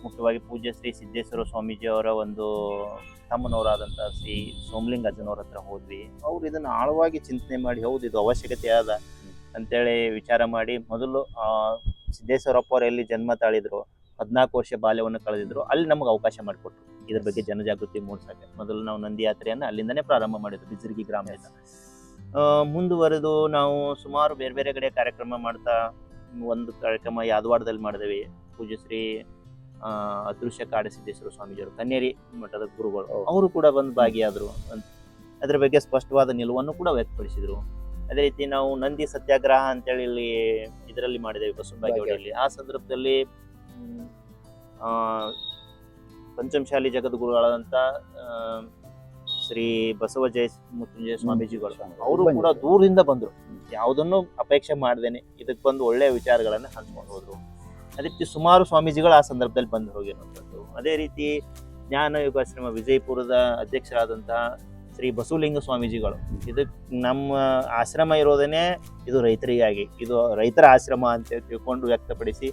ಮುಖ್ಯವಾಗಿ ಪೂಜ್ಯ ಶ್ರೀ ಸಿದ್ದೇಶ್ವರ ಸ್ವಾಮೀಜಿ ಅವರ ಒಂದು ತಮ್ಮನವರಾದಂಥ ಶ್ರೀ ಸೋಮಲಿಂಗ ಅಜ್ಜನವ್ರ ಹತ್ರ ಹೋದ್ವಿ. ಅವ್ರು ಇದನ್ನ ಆಳವಾಗಿ ಚಿಂತನೆ ಮಾಡಿ, ಹೌದು ಇದು ಅವಶ್ಯಕತೆ ಅದ ಅಂತೇಳಿ ವಿಚಾರ ಮಾಡಿ, ಮೊದಲು ಸಿದ್ದೇಶ್ವರಪ್ಪ ಅವರು ಎಲ್ಲಿ ಜನ್ಮ ತಾಳಿದ್ರು, 14 ವರ್ಷ ಬಾಲ್ಯವನ್ನು ಕಳೆದಿದ್ರು, ಅಲ್ಲಿ ನಮಗೆ ಅವಕಾಶ ಮಾಡಿಕೊಟ್ರು ಇದ್ರ ಬಗ್ಗೆ ಜನಜಾಗೃತಿ ಮೂಡಿಸಕ್ಕೆ. ಮೊದಲು ನಾವು ನಂದಿ ಯಾತ್ರೆಯನ್ನ ಅಲ್ಲಿಂದನೇ ಪ್ರಾರಂಭ ಮಾಡಿದ್ವಿ, ಬಿಜರ್ಗಿ ಗ್ರಾಮದಿಂದ. ಮುಂದುವರೆದು ನಾವು ಸುಮಾರು ಬೇರೆ ಬೇರೆ ಕಡೆ ಕಾರ್ಯಕ್ರಮ ಮಾಡ್ತಾ ಒಂದು ಕಾರ್ಯಕ್ರಮ ಯಾದವಾಡದಲ್ಲಿ ಮಾಡಿದ್ವಿ. ಪೂಜ್ಯ ಶ್ರೀ ಅದೃಶ್ಯ ಕಾಡಸಿದ್ದೇಶ್ವರ ಸ್ವಾಮೀಜಿಯವರು, ಕನ್ನೇರಿ ಮಠದ ಗುರುಗಳು, ಅವರು ಕೂಡ ಬಂದು ಭಾಗಿಯಾದರು. ಅದ್ರ ಬಗ್ಗೆ ಸ್ಪಷ್ಟವಾದ ನಿಲುವನ್ನು ಕೂಡ ವ್ಯಕ್ತಪಡಿಸಿದ್ರು. ಅದೇ ರೀತಿ ನಾವು ನಂದಿ ಸತ್ಯಾಗ್ರಹ ಅಂತೇಳಿ ಇಲ್ಲಿ ಇದರಲ್ಲಿ ಮಾಡಿದ್ದೇವೆ ಬಸವನಬಾಗೇವಾಡಿಯಲ್ಲಿ. ಆ ಸಂದರ್ಭದಲ್ಲಿ ಪಂಚಮಶಾಲಿ ಜಗದ್ಗುರುಗಳಾದಂತ ಶ್ರೀ ಬಸವ ಮುತ್ತುಂಜಯ ಸ್ವಾಮೀಜಿಗಳು ಅವರು ಕೂಡ ದೂರದಿಂದ ಬಂದ್ರು, ಯಾವುದನ್ನು ಅಪೇಕ್ಷೆ ಮಾಡ್ದೇನೆ ಇದಕ್ಕೆ ಬಂದು ಒಳ್ಳೆಯ ವಿಚಾರಗಳನ್ನ ಹಂಚ್ಕೊಂಡು ಹೋದ್ರು. ಅದೇ ರೀತಿ ಸುಮಾರು ಸ್ವಾಮೀಜಿಗಳು ಆ ಸಂದರ್ಭದಲ್ಲಿ ಬಂದು ಹೋಗಿರುವಂಥದ್ದು. ಅದೇ ರೀತಿ ಜ್ಞಾನ ಯೋಗಾಶ್ರಮ ವಿಜಯಪುರದ ಅಧ್ಯಕ್ಷರಾದಂತಹ ಶ್ರೀ ಬಸವಲಿಂಗ ಸ್ವಾಮೀಜಿಗಳು, ಇದಕ್ಕೆ ನಮ್ಮ ಆಶ್ರಮ ಇರೋದನ್ನೇ ಇದು ರೈತರಿಗಾಗಿ, ಇದು ರೈತರ ಆಶ್ರಮ ಅಂತ ತಿಳ್ಕೊಂಡು ವ್ಯಕ್ತಪಡಿಸಿ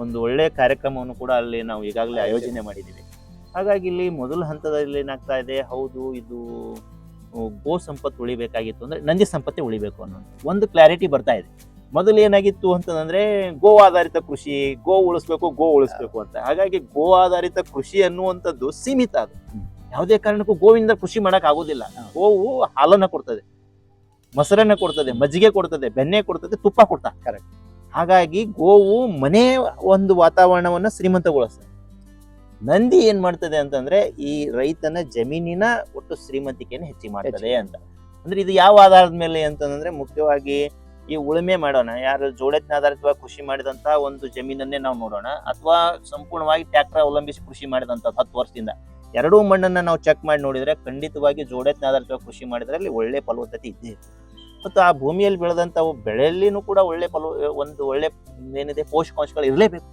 ಒಂದು ಒಳ್ಳೆಯ ಕಾರ್ಯಕ್ರಮವನ್ನು ಕೂಡ ಅಲ್ಲಿ ನಾವು ಈಗಾಗಲೇ ಆಯೋಜನೆ ಮಾಡಿದ್ದೀವಿ. ಹಾಗಾಗಿ ಇಲ್ಲಿ ಮೊದಲ ಹಂತದಲ್ಲಿ ಏನಾಗ್ತಾ ಇದೆ, ಹೌದು ಇದು ಗೋ ಸಂಪತ್ತು ಉಳಿಬೇಕಾಗಿತ್ತು ಅಂದ್ರೆ ನಂದಿ ಸಂಪತ್ತೇ ಉಳಿಬೇಕು ಅನ್ನೋದು ಒಂದು ಕ್ಲಾರಿಟಿ ಬರ್ತಾ ಇದೆ. ಮೊದಲು ಏನಾಗಿತ್ತು ಅಂತಂದ್ರೆ ಗೋ ಆಧಾರಿತ ಕೃಷಿ, ಗೋ ಉಳಿಸ್ಬೇಕು ಅಂತ. ಹಾಗಾಗಿ ಗೋ ಆಧಾರಿತ ಕೃಷಿ ಅನ್ನುವಂಥದ್ದು ಸೀಮಿತ. ಅದು ಯಾವುದೇ ಕಾರಣಕ್ಕೂ ಗೋವಿಂದ ಕೃಷಿ ಮಾಡಕ್ ಆಗೋದಿಲ್ಲ. ಗೋವು ಹಾಲನ್ನ ಕೊಡ್ತದೆ, ಮೊಸರನ್ನ ಕೊಡ್ತದೆ, ಮಜ್ಜಿಗೆ ಕೊಡ್ತದೆ, ಬೆಣ್ಣೆ ಕೊಡ್ತದೆ, ತುಪ್ಪ ಕೊಡ್ತಾ. ಕರೆಕ್ಟ್. ಹಾಗಾಗಿ ಗೋವು ಮನೆ ಒಂದು ವಾತಾವರಣವನ್ನ ಶ್ರೀಮಂತಗೊಳಿಸ್ತದೆ. ನಂದಿ ಏನ್ ಮಾಡ್ತದೆ ಅಂತಂದ್ರೆ ಈ ರೈತನ ಜಮೀನಿನ ಒಟ್ಟು ಶ್ರೀಮಂತಿಕೆಯನ್ನು ಹೆಚ್ಚಿಗೆ ಮಾಡ್ತದೆ ಅಂತ. ಅಂದ್ರೆ ಇದು ಯಾವ ಆಧಾರದ ಮೇಲೆ ಅಂತಂದ್ರೆ ಮುಖ್ಯವಾಗಿ ಈ ಉಳುಮೆ ಮಾಡೋಣ, ಯಾರು ಜೋಳತ್ನ ಆಧಾರಿತವಾಗಿ ಕೃಷಿ ಮಾಡಿದಂತ ಒಂದು ಜಮೀನನ್ನೇ ನಾವು ನೋಡೋಣ, ಅಥವಾ ಸಂಪೂರ್ಣವಾಗಿ ಟ್ರ್ಯಾಕ್ಟರ್ ಅವಲಂಬಿಸಿ ಕೃಷಿ ಮಾಡಿದಂತ 10 ವರ್ಷದಿಂದ ಎರಡೂ ಮಣ್ಣನ್ನ ನಾವು ಚೆಕ್ ಮಾಡಿ ನೋಡಿದ್ರೆ ಖಂಡಿತವಾಗಿ ಜೋಳತ್ನ ಆಧಾರಿತವಾಗಿ ಕೃಷಿ ಮಾಡಿದ್ರೆ ಅಲ್ಲಿ ಒಳ್ಳೆ ಫಲವತ್ತತೆ ಇದ್ದೇ. ಮತ್ತು ಆ ಭೂಮಿಯಲ್ಲಿ ಬೆಳೆದಂತ ಬೆಳೆಯಲ್ಲಿನೂ ಕೂಡ ಒಂದು ಒಳ್ಳೆ ಏನಿದೆ ಪೋಷಕಾಂಶಗಳು ಇರಲೇಬೇಕು.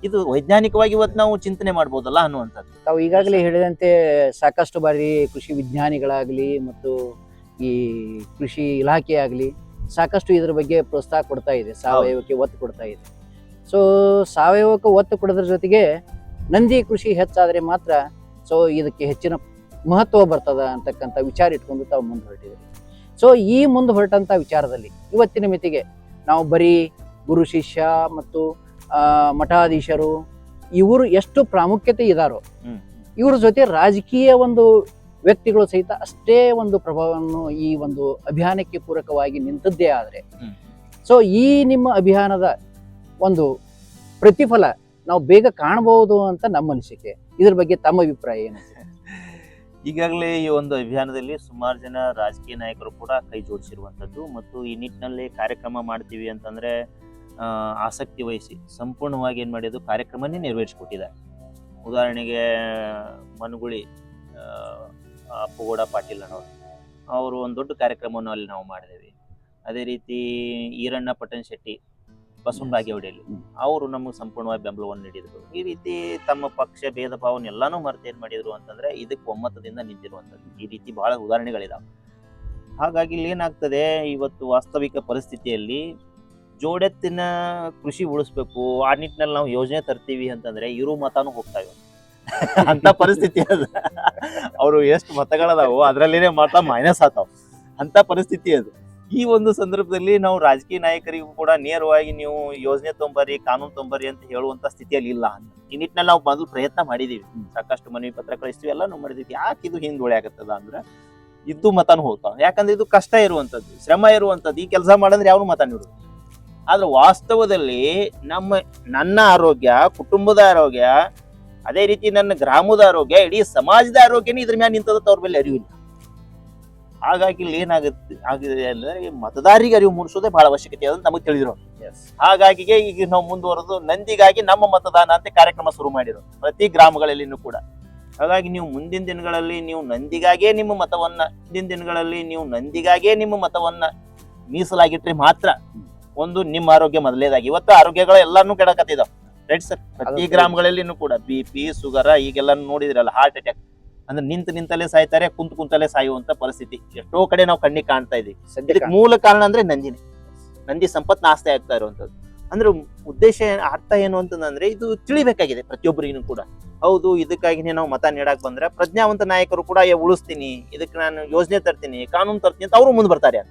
ಇದು ವೈಜ್ಞಾನಿಕವಾಗಿ ಇವತ್ತು ನಾವು ಚಿಂತನೆ ಮಾಡ್ಬೋದಲ್ಲ ಅನ್ನುವಂಥದ್ದು. ತಾವು ಈಗಾಗಲೇ ಹೇಳಿದಂತೆ ಸಾಕಷ್ಟು ಬಾರಿ ಕೃಷಿ ವಿಜ್ಞಾನಿಗಳಾಗಲಿ ಮತ್ತು ಈ ಕೃಷಿ ಇಲಾಖೆ ಆಗಲಿ ಸಾಕಷ್ಟು ಇದರ ಬಗ್ಗೆ ಪ್ರೋತ್ಸಾಹ ಕೊಡ್ತಾ ಇದೆ, ಸಾವಯವಕ್ಕೆ ಒತ್ತು ಕೊಡ್ತಾ ಇದೆ. ಸೊ ಸಾವಯವಕ್ಕೆ ಒತ್ತು ಕೊಡೋದ್ರ ಜೊತೆಗೆ ನಂದಿ ಕೃಷಿ ಹೆಚ್ಚಾದರೆ ಮಾತ್ರ ಸೊ ಇದಕ್ಕೆ ಹೆಚ್ಚಿನ ಮಹತ್ವ ಬರ್ತದ ಅಂತಕ್ಕಂಥ ವಿಚಾರ ಇಟ್ಕೊಂಡು ತಾವು ಮುಂದೆ ಹೊರಟಿದ್ದೀರಿ. ಸೊ ಈ ಮುಂದೆ ಹೊರಟಂಥ ವಿಚಾರದಲ್ಲಿ ಇವತ್ತಿನ ಮಿತಿಗೆ ನಾವು ಬರೀ ಗುರು ಶಿಷ್ಯ ಮತ್ತು ಮಠಾಧೀಶರು ಇವರು ಎಷ್ಟು ಪ್ರಾಮುಖ್ಯತೆ ಇದಾರೋ ಇವ್ರ ಜೊತೆ ರಾಜಕೀಯ ಒಂದು ವ್ಯಕ್ತಿಗಳು ಸಹಿತ ಅಷ್ಟೇ ಒಂದು ಪ್ರಭಾವವನ್ನು ಈ ಒಂದು ಅಭಿಯಾನಕ್ಕೆ ಪೂರಕವಾಗಿ ನಿಂತದ್ದೇ ಆದರೆ ಸೊ ಈ ನಿಮ್ಮ ಅಭಿಯಾನದ ಒಂದು ಪ್ರತಿಫಲ ನಾವು ಬೇಗ ಕಾಣಬಹುದು ಅಂತ ನಮ್ಮ ಅನಿಸಿಕೆ. ಇದ್ರ ಬಗ್ಗೆ ತಮ್ಮ ಅಭಿಪ್ರಾಯ ಏನು? ಈಗಾಗಲೇ ಈ ಒಂದು ಅಭಿಯಾನದಲ್ಲಿ ಸುಮಾರು ಜನ ರಾಜಕೀಯ ನಾಯಕರು ಕೂಡ ಕೈ ಜೋಡಿಸಿರುವಂಥದ್ದು ಮತ್ತು ಈ ನಿಟ್ಟಿನಲ್ಲಿ ಕಾರ್ಯಕ್ರಮ ಮಾಡ್ತೀವಿ ಅಂತಂದ್ರೆ ಆಸಕ್ತಿ ವಹಿಸಿ ಸಂಪೂರ್ಣವಾಗಿ ಏನು ಮಾಡಿದ್ದು ಕಾರ್ಯಕ್ರಮನೇ ನೆರವೇರಿಸಿಕೊಟ್ಟಿದ್ದಾರೆ. ಉದಾಹರಣೆಗೆ ಮನುಗುಳಿ ಅಪ್ಪುಗೌಡ ಪಾಟೀಲ್ ಅನ್ನೋರು, ಅವರು ಒಂದು ದೊಡ್ಡ ಕಾರ್ಯಕ್ರಮವನ್ನು ಅಲ್ಲಿ ನಾವು ಮಾಡಿದ್ದೇವೆ. ಅದೇ ರೀತಿ ಈರಣ್ಣ ಪಟ್ಟಣ್ ಶೆಟ್ಟಿ ಬಸವನಬಾಗೇವಾಡಿಯಲ್ಲಿ ಅವರು ನಮಗೆ ಸಂಪೂರ್ಣವಾಗಿ ಬೆಂಬಲವನ್ನು ನೀಡಿದರು. ಈ ರೀತಿ ತಮ್ಮ ಪಕ್ಷ ಭೇದ ಭಾವನೆ ಎಲ್ಲಾನು ಮರೆತು ಏನ್ ಮಾಡಿದ್ರು ಅಂತಂದ್ರೆ ಇದಕ್ಕೆ ಒಮ್ಮತದಿಂದ ನಿಂತಿರುವಂಥದ್ದು. ಈ ರೀತಿ ಬಹಳ ಉದಾಹರಣೆಗಳಿದಾವೆ. ಹಾಗಾಗಿ ಇಲ್ಲಿ ಏನಾಗ್ತದೆ, ಇವತ್ತು ವಾಸ್ತವಿಕ ಪರಿಸ್ಥಿತಿಯಲ್ಲಿ ಜೋಡೆತ್ತಿನ ಕೃಷಿ ಉಳಿಸ್ಬೇಕು, ಆ ನಿಟ್ಟಿನಲ್ಲಿ ನಾವು ಯೋಜನೆ ತರ್ತೀವಿ ಅಂತಂದ್ರೆ ಇರು ಮತಾನು ಹೋಗ್ತಾ ಇವೆ ಅಂತ ಪರಿಸ್ಥಿತಿ ಅದ. ಅವರು ಎಷ್ಟು ಮತಗಳದಾವು ಅದ್ರಲ್ಲೇನೆ ಮತ ಮೈನಸ್ ಆತಾವ ಅಂತ ಪರಿಸ್ಥಿತಿ ಅದು. ಈ ಒಂದು ಸಂದರ್ಭದಲ್ಲಿ ನಾವು ರಾಜಕೀಯ ನಾಯಕರಿಗೂ ಕೂಡ ನೇರವಾಗಿ ನೀವು ಯೋಜನೆ ತೊಂಬರಿ, ಕಾನೂನು ತೊಂಬರಿ ಅಂತ ಹೇಳುವಂತ ಸ್ಥಿತಿಯಲ್ಲಿ ಇಲ್ಲ ಅಂತ. ಈ ನಿಟ್ಟಿನಲ್ಲಿ ನಾವು ಮೊದಲು ಪ್ರಯತ್ನ ಮಾಡಿದೀವಿ, ಸಾಕಷ್ಟು ಮನವಿ ಪತ್ರ ಕಳಿಸ್ತೀವಿ, ಎಲ್ಲ ನಾವು ಮಾಡಿದೀವಿ. ಯಾಕೆ ಇದು ಹಿಂದುಳಿ ಆಗತ್ತದ ಅಂದ್ರೆ ಇದ್ದು ಮತನು ಹೋಗ್ತಾವ. ಯಾಕಂದ್ರೆ ಇದು ಕಷ್ಟ ಇರುವಂತದ್ದು, ಶ್ರಮ ಇರುವಂತದ್ದು. ಈ ಕೆಲಸ ಮಾಡಂದ್ರೆ ಯಾವನು ಮತ ನೀಡುದು. ಆದ್ರೆ ವಾಸ್ತವದಲ್ಲಿ ನನ್ನ ಆರೋಗ್ಯ, ಕುಟುಂಬದ ಆರೋಗ್ಯ, ಅದೇ ರೀತಿ ನನ್ನ ಗ್ರಾಮದ ಆರೋಗ್ಯ, ಇಡೀ ಸಮಾಜದ ಆರೋಗ್ಯನೇ ಇದ್ರ ಮ್ಯಾಲ ನಿಂತದ ಅವ್ರ ಮೇಲೆ ಅರಿವಿಲ್ಲ. ಹಾಗಾಗಿ ಇಲ್ಲಿ ಆಗಿದೆ ಅಂದ್ರೆ ಮತದಾರರಿಗೆ ಅರಿವು ಮೂಡಿಸೋದೇ ಬಹಳ ಅವಶ್ಯಕತೆ ಅಂತ ನಮಗೆ ತಿಳಿದಿರೋ. ಹಾಗಾಗಿ ಈಗ ನಾವು ಮುಂದುವರೆದು ನಂದಿಗಾಗಿ ನಮ್ಮ ಮತದಾನ ಅಂತ ಕಾರ್ಯಕ್ರಮ ಶುರು ಮಾಡಿರೋ ಪ್ರತಿ ಗ್ರಾಮಗಳಲ್ಲಿನೂ ಕೂಡ. ಹಾಗಾಗಿ ನೀವು ಮುಂದಿನ ದಿನಗಳಲ್ಲಿ ನೀವು ನಂದಿಗಾಗೇ ನಿಮ್ಮ ಮತವನ್ನ ಮೀಸಲಾಗಿಟ್ರೆ ಮಾತ್ರ ಒಂದು ನಿಮ್ಮ ಆರೋಗ್ಯ ಮೊದಲೇದಾಗಿ. ಇವತ್ತು ಆರೋಗ್ಯಗಳು ಎಲ್ಲಾನು ಕೆಡಕತ್ತಿದಾವ ರೈಟ್ ಸರ್. ಪ್ರತಿ ಗ್ರಾಮಗಳಲ್ಲಿನೂ ಕೂಡ BP, ಶುಗರ್ ಈಗೆಲ್ಲ ನೋಡಿದ್ರಲ್ಲ, ಹಾರ್ಟ್ ಅಟ್ಯಾಕ್ ಅಂದ್ರೆ ನಿಂತಲ್ಲೇ ಸಾಯ್ತಾರೆ, ಕುಂತಲ್ಲೇ ಸಾಯುವಂತ ಪರಿಸ್ಥಿತಿ ಎಷ್ಟೋ ಕಡೆ ನಾವು ಕಣ್ಣಿಗೆ ಕಾಣ್ತಾ ಇದೀವಿ. ಇದಕ್ಕೆ ಮೂಲ ಕಾರಣ ಅಂದ್ರೆ ನಂದಿ ಸಂಪತ್ ನಾಸ್ತಿ ಆಗ್ತಾ ಇರುವಂತದ್ದು. ಅಂದ್ರೆ ಉದ್ದೇಶ ಅರ್ಥ ಏನು ಅಂತಂದ್ರೆ ಇದು ತಿಳಿಬೇಕಾಗಿದೆ ಪ್ರತಿಯೊಬ್ಬರಿಗೂ ಕೂಡ. ಹೌದು, ಇದಕ್ಕಾಗಿನೇ ನಾವು ಮತ ನೀಡಕ್ ಬಂದ್ರೆ ಪ್ರಜ್ಞಾವಂತ ನಾಯಕರು ಕೂಡ ಉಳಿಸ್ತೀನಿ, ಇದಕ್ಕೆ ನಾನು ಯೋಜನೆ ತರ್ತೀನಿ, ಕಾನೂನು ತರ್ತೀನಿ ಅಂತ ಅವರು ಮುಂದೆ ಬರ್ತಾರೆ.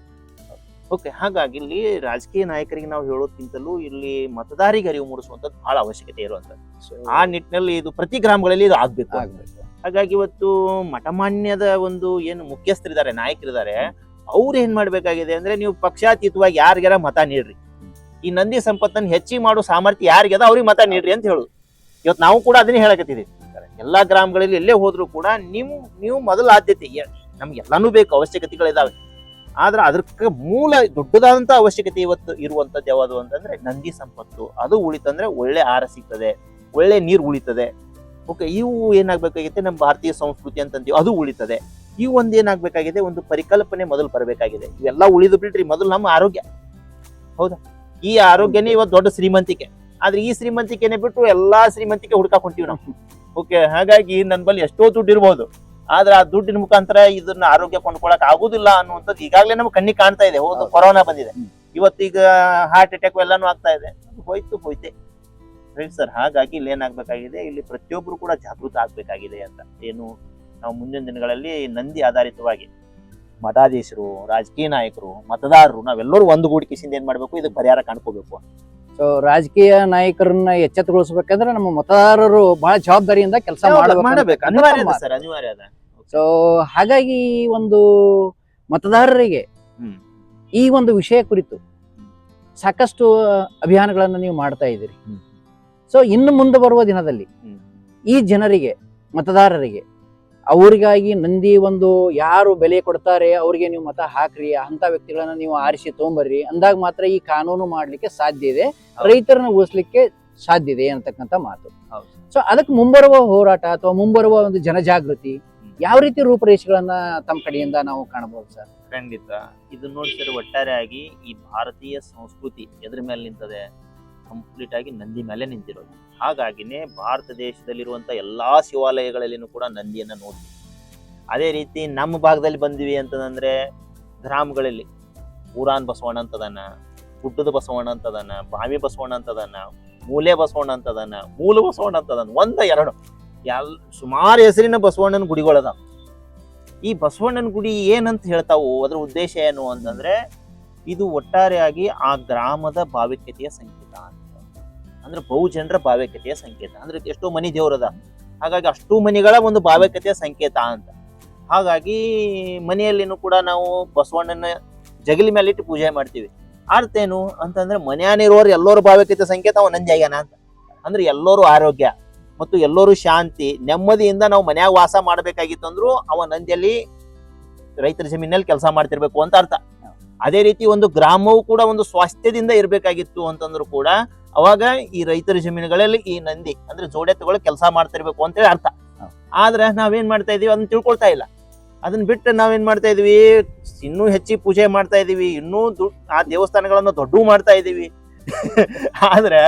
ಓಕೆ, ಹಾಗಾಗಿ ಇಲ್ಲಿ ರಾಜಕೀಯ ನಾಯಕರಿಗೆ ನಾವು ಹೇಳೋದ್ಕಿಂತಲೂ ಇಲ್ಲಿ ಮತದಾರಿಗೆ ಅರಿವು ಮೂಡಿಸುವಂತದ್ದು ಬಹಳ ಅವಶ್ಯಕತೆ ಇರುವಂತದ್ದು. ಆ ನಿಟ್ಟಿನಲ್ಲಿ ಇದು ಪ್ರತಿ ಗ್ರಾಮಗಳಲ್ಲಿ ಇದು ಆಗ್ಬೇಕು. ಹಾಗಾಗಿ ಇವತ್ತು ಮಠಮಾನ್ಯದ ಒಂದು ಏನು ಮುಖ್ಯಸ್ಥರಿದ್ದಾರೆ, ನಾಯಕರಿದ್ದಾರೆ, ಅವ್ರು ಏನ್ ಮಾಡ್ಬೇಕಾಗಿದೆ ಅಂದ್ರೆ ನೀವು ಪಕ್ಷಾತೀತವಾಗಿ ಯಾರಿಗಾರ ಮತ ನೀಡ್ರಿ, ಈ ನಂದಿ ಸಂಪತ್ತನ್ನು ಹೆಚ್ಚಿಗೆ ಮಾಡೋ ಸಾಮರ್ಥ್ಯ ಯಾರಿಗದ ಅವ್ರಿಗೆ ಮತ ನೀಡ್ರಿ ಅಂತ ಹೇಳುದು. ಇವತ್ತು ನಾವು ಕೂಡ ಅದನ್ನೇ ಹೇಳಕತ್ತಿದ್ದೀವಿ. ಎಲ್ಲಾ ಗ್ರಾಮಗಳಲ್ಲಿ ಎಲ್ಲೇ ಹೋದ್ರು ಕೂಡ ನೀವು ಮೊದಲ ಆದ್ಯತೆ, ನಮ್ಗೆ ಎಲ್ಲಾನು ಬೇಕು, ಅವಶ್ಯಕತೆಗಳಿದಾವೆ. ಆದ್ರೆ ಅದಕ್ಕೆ ಮೂಲ ದೊಡ್ಡದಾದಂತ ಅವಶ್ಯಕತೆ ಇವತ್ತು ಇರುವಂತದ್ದು ಯಾವುದು ಅಂತಂದ್ರೆ ನಂದಿ ಸಂಪತ್ತು. ಅದು ಉಳಿತಂದ್ರೆ ಒಳ್ಳೆ ಆಹಾರ ಸಿಗ್ತದೆ, ಒಳ್ಳೆ ನೀರು ಉಳಿತದೆ. ಓಕೆ, ಇವು ಏನಾಗ್ಬೇಕಾಗಿದೆ, ನಮ್ಮ ಭಾರತೀಯ ಸಂಸ್ಕೃತಿ ಅಂತಂತೀವಿ ಅದು ಉಳಿತದೆ. ಇವು ಒಂದ್ ಏನಾಗ್ಬೇಕಾಗಿದೆ, ಒಂದು ಪರಿಕಲ್ಪನೆ ಮೊದಲು ಬರಬೇಕಾಗಿದೆ. ಇವೆಲ್ಲ ಉಳಿದು ಬಿಡ್ರಿ, ಮೊದಲು ನಮ್ಮ ಆರೋಗ್ಯ. ಹೌದಾ, ಈ ಆರೋಗ್ಯನೇ ಇವತ್ತು ದೊಡ್ಡ ಶ್ರೀಮಂತಿಕೆ. ಆದ್ರೆ ಈ ಶ್ರೀಮಂತಿಕೆನೆ ಬಿಟ್ಟು ಎಲ್ಲಾ ಶ್ರೀಮಂತಿಕೆ ಹುಡ್ಕಾಕ್ ಹೊಂಟಿವಿ ನಾವು. ಓಕೆ, ಹಾಗಾಗಿ ನನ್ನ ಬಳಿ ಎಷ್ಟೋ ದುಡ್ಡು ಇರ್ಬೋದು, ಆದ್ರೆ ಆ ದುಡ್ಡಿನ ಮುಖಾಂತರ ಇದನ್ನ ಆರೋಗ್ಯ ಕೊಂಡ್ಕೊಳಕ್ ಆಗುದಿಲ್ಲ ಅನ್ನುವಂಥದ್ದು ಈಗಾಗಲೇ ನಮ್ಗೆ ಕಣ್ಣಿಗೆ ಕಾಣ್ತಾ ಇದೆ. ಹೌದು, ಕೊರೋನಾ ಬಂದಿದೆ, ಇವತ್ತೀಗ ಹಾರ್ಟ್ ಅಟ್ಯಾಕ್ ಎಲ್ಲಾನು ಆಗ್ತಾ ಇದೆ. ಹೋಯ್ತೆ ರೈಟ್ ಸರ್. ಹಾಗಾಗಿ ಇಲ್ಲಿ ಏನಾಗ್ಬೇಕಾಗಿದೆ, ಇಲ್ಲಿ ಪ್ರತಿಯೊಬ್ರು ಕೂಡ ಜಾಗೃತ ಆಗ್ಬೇಕಾಗಿದೆ ಅಂತ. ಏನು, ನಾವು ಮುಂದಿನ ದಿನಗಳಲ್ಲಿ ನಂದಿ ಆಧಾರಿತವಾಗಿ ಮಠಾಧೀಶರು, ರಾಜಕೀಯ ನಾಯಕರು, ಮತದಾರರು ನಾವೆಲ್ಲರೂ ಒಂದು ಗೂಡಿಕೆಸಿಂದ ಏನ್ ಮಾಡ್ಬೇಕು, ಇದಕ್ಕೆ ಪರಿಹಾರ ಕಾಣ್ಕೋಬೇಕು. ಸೊ ರಾಜಕೀಯ ನಾಯಕರನ್ನ ಎಚ್ಚೆತ್ತುಗೊಳಿಸಬೇಕಂದ್ರೆ ನಮ್ಮ ಮತದಾರರು ಬಹಳ ಜವಾಬ್ದಾರಿಯಿಂದ ಕೆಲಸ ಮಾಡಬೇಕು, ಅನಿವಾರ್ಯ ಸರ್, ಅನಿವಾರ್ಯ ಅದ. ಸೊ ಹಾಗಾಗಿ ಒಂದು ಮತದಾರರಿಗೆ ಈ ಒಂದು ವಿಷಯ ಕುರಿತು ಸಾಕಷ್ಟು ಅಭಿಯಾನಗಳನ್ನ ನೀವು ಮಾಡ್ತಾ ಇದ್ದೀರಿ. ಸೊ ಇನ್ನು ಮುಂದೆ ಬರುವ ದಿನದಲ್ಲಿ ಈ ಜನರಿಗೆ, ಮತದಾರರಿಗೆ, ಅವರಿಗಾಗಿ ನಂದಿ ಒಂದು ಯಾರು ಬೆಲೆ ಕೊಡ್ತಾರೆ ಅವ್ರಿಗೆ ನೀವು ಮತ ಹಾಕ್ರಿ, ಅಂತ ವ್ಯಕ್ತಿಗಳನ್ನ ನೀವು ಆರಿಸಿ ತಗೊಂಬರ್ರಿ ಅಂದಾಗ ಮಾತ್ರ ಈ ಕಾನೂನು ಮಾಡ್ಲಿಕ್ಕೆ ಸಾಧ್ಯ ಇದೆ, ರೈತರನ್ನ ಉಳಿಸ್ಲಿಕ್ಕೆ ಸಾಧ್ಯ ಇದೆ ಅಂತಕ್ಕಂಥ ಮಾತು. ಸೊ ಅದಕ್ಕೆ ಮುಂಬರುವ ಹೋರಾಟ ಅಥವಾ ಮುಂಬರುವ ಒಂದು ಜನಜಾಗೃತಿ ಯಾವ ರೀತಿ ರೂಪರೇಷೆಗಳನ್ನ ತಮ್ಮ ಕಡೆಯಿಂದ ನಾವು ಕಾಣಬಹುದು ಸರ್? ಖಂಡಿತ. ಇದು ನೋಡಿ ಸರ್, ಒಟ್ಟಾರೆ ಆಗಿ ಈ ಭಾರತೀಯ ಸಂಸ್ಕೃತಿ ಎದ್ರ ಮೇಲೆ ನಿಂತದೆ, ಕಂಪ್ಲೀಟ್ ಆಗಿ ನಂದಿ ಮೇಲೆ ನಿಂತಿರೋದು. ಹಾಗಾಗಿನೇ ಭಾರತ ದೇಶದಲ್ಲಿರುವಂತ ಎಲ್ಲಾ ಶಿವಾಲಯಗಳಲ್ಲಿನೂ ಕೂಡ ನಂದಿಯನ್ನ ನೋಡ್ತೀವಿ. ಅದೇ ರೀತಿ ನಮ್ಮ ಭಾಗದಲ್ಲಿ ಬಂದಿವಿ ಅಂತಂದ್ರೆ ಗ್ರಾಮಗಳಲ್ಲಿ ಊರಾನ್ ಬಸವಣ್ಣ ಅಂತದನ, ಗುಡ್ಡದ ಬಸವಣ್ಣ ಅಂತದನ, ಬಾವಿ ಬಸವಣ್ಣ ಅಂತದನ, ಮೂಲೆ ಬಸವಣ್ಣ ಅಂತದನ, ಮೂಲ ಬಸವಣ್ಣ ಅಂತದನ, ಒಂದ ಎರಡು ಸುಮಾರು ಹೆಸರಿನ ಬಸವಣ್ಣನ ಗುಡಿಗಳದಾವ. ಈ ಬಸವಣ್ಣನ ಗುಡಿ ಏನಂತ ಹೇಳ್ತಾವು, ಅದ್ರ ಉದ್ದೇಶ ಏನು ಅಂತಂದ್ರೆ ಇದು ಒಟ್ಟಾರೆಯಾಗಿ ಆ ಗ್ರಾಮದ ಭಾವಿಕತೆಯ ಸಂಕೇತ ಅಂತ. ಅಂದ್ರೆ ಬಹುಜನರ ಭಾವಿಕತೆಯ ಸಂಕೇತ. ಅಂದ್ರೆ ಎಷ್ಟೋ ಮನಿ ದೇವ್ರದ, ಹಾಗಾಗಿ ಅಷ್ಟು ಮನಿಗಳ ಒಂದು ಭಾವಿಕತೆಯ ಸಂಕೇತ ಅಂತ. ಹಾಗಾಗಿ ಮನೆಯಲ್ಲಿನೂ ಕೂಡ ನಾವು ಬಸವಣ್ಣನ ಜಗಲಿ ಮೇಲೆ ಇಟ್ಟು ಪೂಜೆ ಮಾಡ್ತೀವಿ. ಅರ್ಥ ಏನು ಅಂತಂದ್ರೆ ಮನೆಯಲ್ಲಿರೋರು ಎಲ್ಲರೂ ಭಾವಿಕತೆಯ ಸಂಕೇತ ಅವ ನಂಜಾಗ್ಯಾನ ಅಂತ. ಅಂದ್ರೆ ಎಲ್ಲರೂ ಆರೋಗ್ಯ ಮತ್ತು ಎಲ್ಲರೂ ಶಾಂತಿ ನೆಮ್ಮದಿಯಿಂದ ನಾವು ಮನ್ಯಾಗ ವಾಸ ಮಾಡ್ಬೇಕಾಗಿತ್ತು ಅಂದ್ರು ಅವ ನಂದಿಯಲ್ಲಿ ರೈತರ ಜಮೀನಲ್ಲಿ ಕೆಲಸ ಮಾಡ್ತಿರ್ಬೇಕು ಅಂತ ಅರ್ಥ. ಅದೇ ರೀತಿ ಒಂದು ಗ್ರಾಮವು ಕೂಡ ಒಂದು ಸ್ವಾಸ್ಥ್ಯದಿಂದ ಇರ್ಬೇಕಾಗಿತ್ತು ಅಂತಂದ್ರು ಕೂಡ ಅವಾಗ ಈ ರೈತರ ಜಮೀನುಗಳಲ್ಲಿ ಈ ನಂದಿ ಅಂದ್ರೆ ಜೋಡೆತ್ತುಗಳು ಕೆಲಸ ಮಾಡ್ತಿರ್ಬೇಕು ಅಂತೇಳಿ ಅರ್ಥ. ಆದ್ರೆ ನಾವೇನ್ ಮಾಡ್ತಾ ಇದೀವಿ ಅದನ್ನ ತಿಳ್ಕೊಳ್ತಾ ಇಲ್ಲ. ಅದನ್ನ ಬಿಟ್ಟು ನಾವೇನ್ ಮಾಡ್ತಾ ಇದೀವಿ, ಇನ್ನೂ ಹೆಚ್ಚಿಗೆ ಪೂಜೆ ಮಾಡ್ತಾ ಇದೀವಿ, ಇನ್ನೂ ಆ ದೇವಸ್ಥಾನಗಳನ್ನ ದೊಡ್ಡ ಮಾಡ್ತಾ ಇದೀವಿ. ಆದ್ರೆ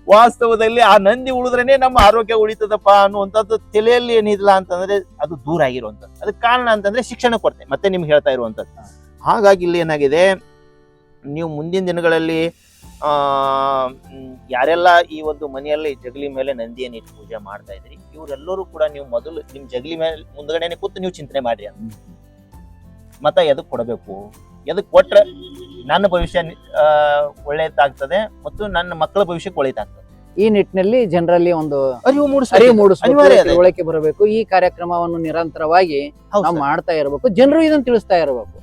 ವಾಸ್ತವದಲ್ಲಿ ಆ ನಂದಿ ಉಳಿದ್ರೇನೆ ನಮ್ಮ ಆರೋಗ್ಯ ಉಳಿತದಪ್ಪ ಅನ್ನುವಂಥದ್ದು ತಲೆಯಲ್ಲಿ ಏನಿಲ್ಲ ಅಂತಂದ್ರೆ ಅದು ದೂರ ಆಗಿರುವಂಥದ್ದು. ಅದಕ್ಕೆ ಕಾರಣ ಅಂತಂದ್ರೆ ಶಿಕ್ಷಣ ಕೊರತೆ, ಮತ್ತೆ ನಿಮ್ಗೆ ಹೇಳ್ತಾ ಇರುವಂಥದ್ದು. ಹಾಗಾಗಿ ಇಲ್ಲಿ ಏನಾಗಿದೆ, ನೀವು ಮುಂದಿನ ದಿನಗಳಲ್ಲಿ ಯಾರೆಲ್ಲ ಈ ಒಂದು ಮನೆಯಲ್ಲಿ ಜಗಲಿ ಮೇಲೆ ನಂದಿಯನ್ನು ಇಟ್ಟು ಪೂಜೆ ಮಾಡ್ತಾ ಇದ್ರಿ, ಇವರೆಲ್ಲರೂ ಕೂಡ ನೀವು ಮೊದಲು ನಿಮ್ ಜಗಲಿ ಮೇಲೆ ಮುಂದ್ಗಡೆನೆ ಕೂತು ನೀವು ಚಿಂತನೆ ಮಾಡ್ರಿ ಅಂತ. ಮತ ಎದಕ್ ಕೊಡಬೇಕು, ಎದಕ್ ಕೊಟ್ರೆ ನನ್ನ ಭವಿಷ್ಯ ಒಳ್ಳೆಯದಾಗ್ತದೆ ಮತ್ತು ನನ್ನ ಮಕ್ಕಳ ಭವಿಷ್ಯಕ್ಕೆ ಒಳ್ಳೆಯದಾಗ್ತದೆ. ಈ ನಿಟ್ಟಿನಲ್ಲಿ ಜನರಲ್ಲಿ ಒಂದು ಅರಿವು ತಿಳುವಳಿಕೆ ಬರಬೇಕು. ಈ ಕಾರ್ಯಕ್ರಮವನ್ನು ನಿರಂತರವಾಗಿ ನಾವು ಮಾಡ್ತಾ ಇರಬೇಕು, ಜನರು ಇದನ್ನ ತಿಳಿಸ್ತಾ ಇರಬೇಕು.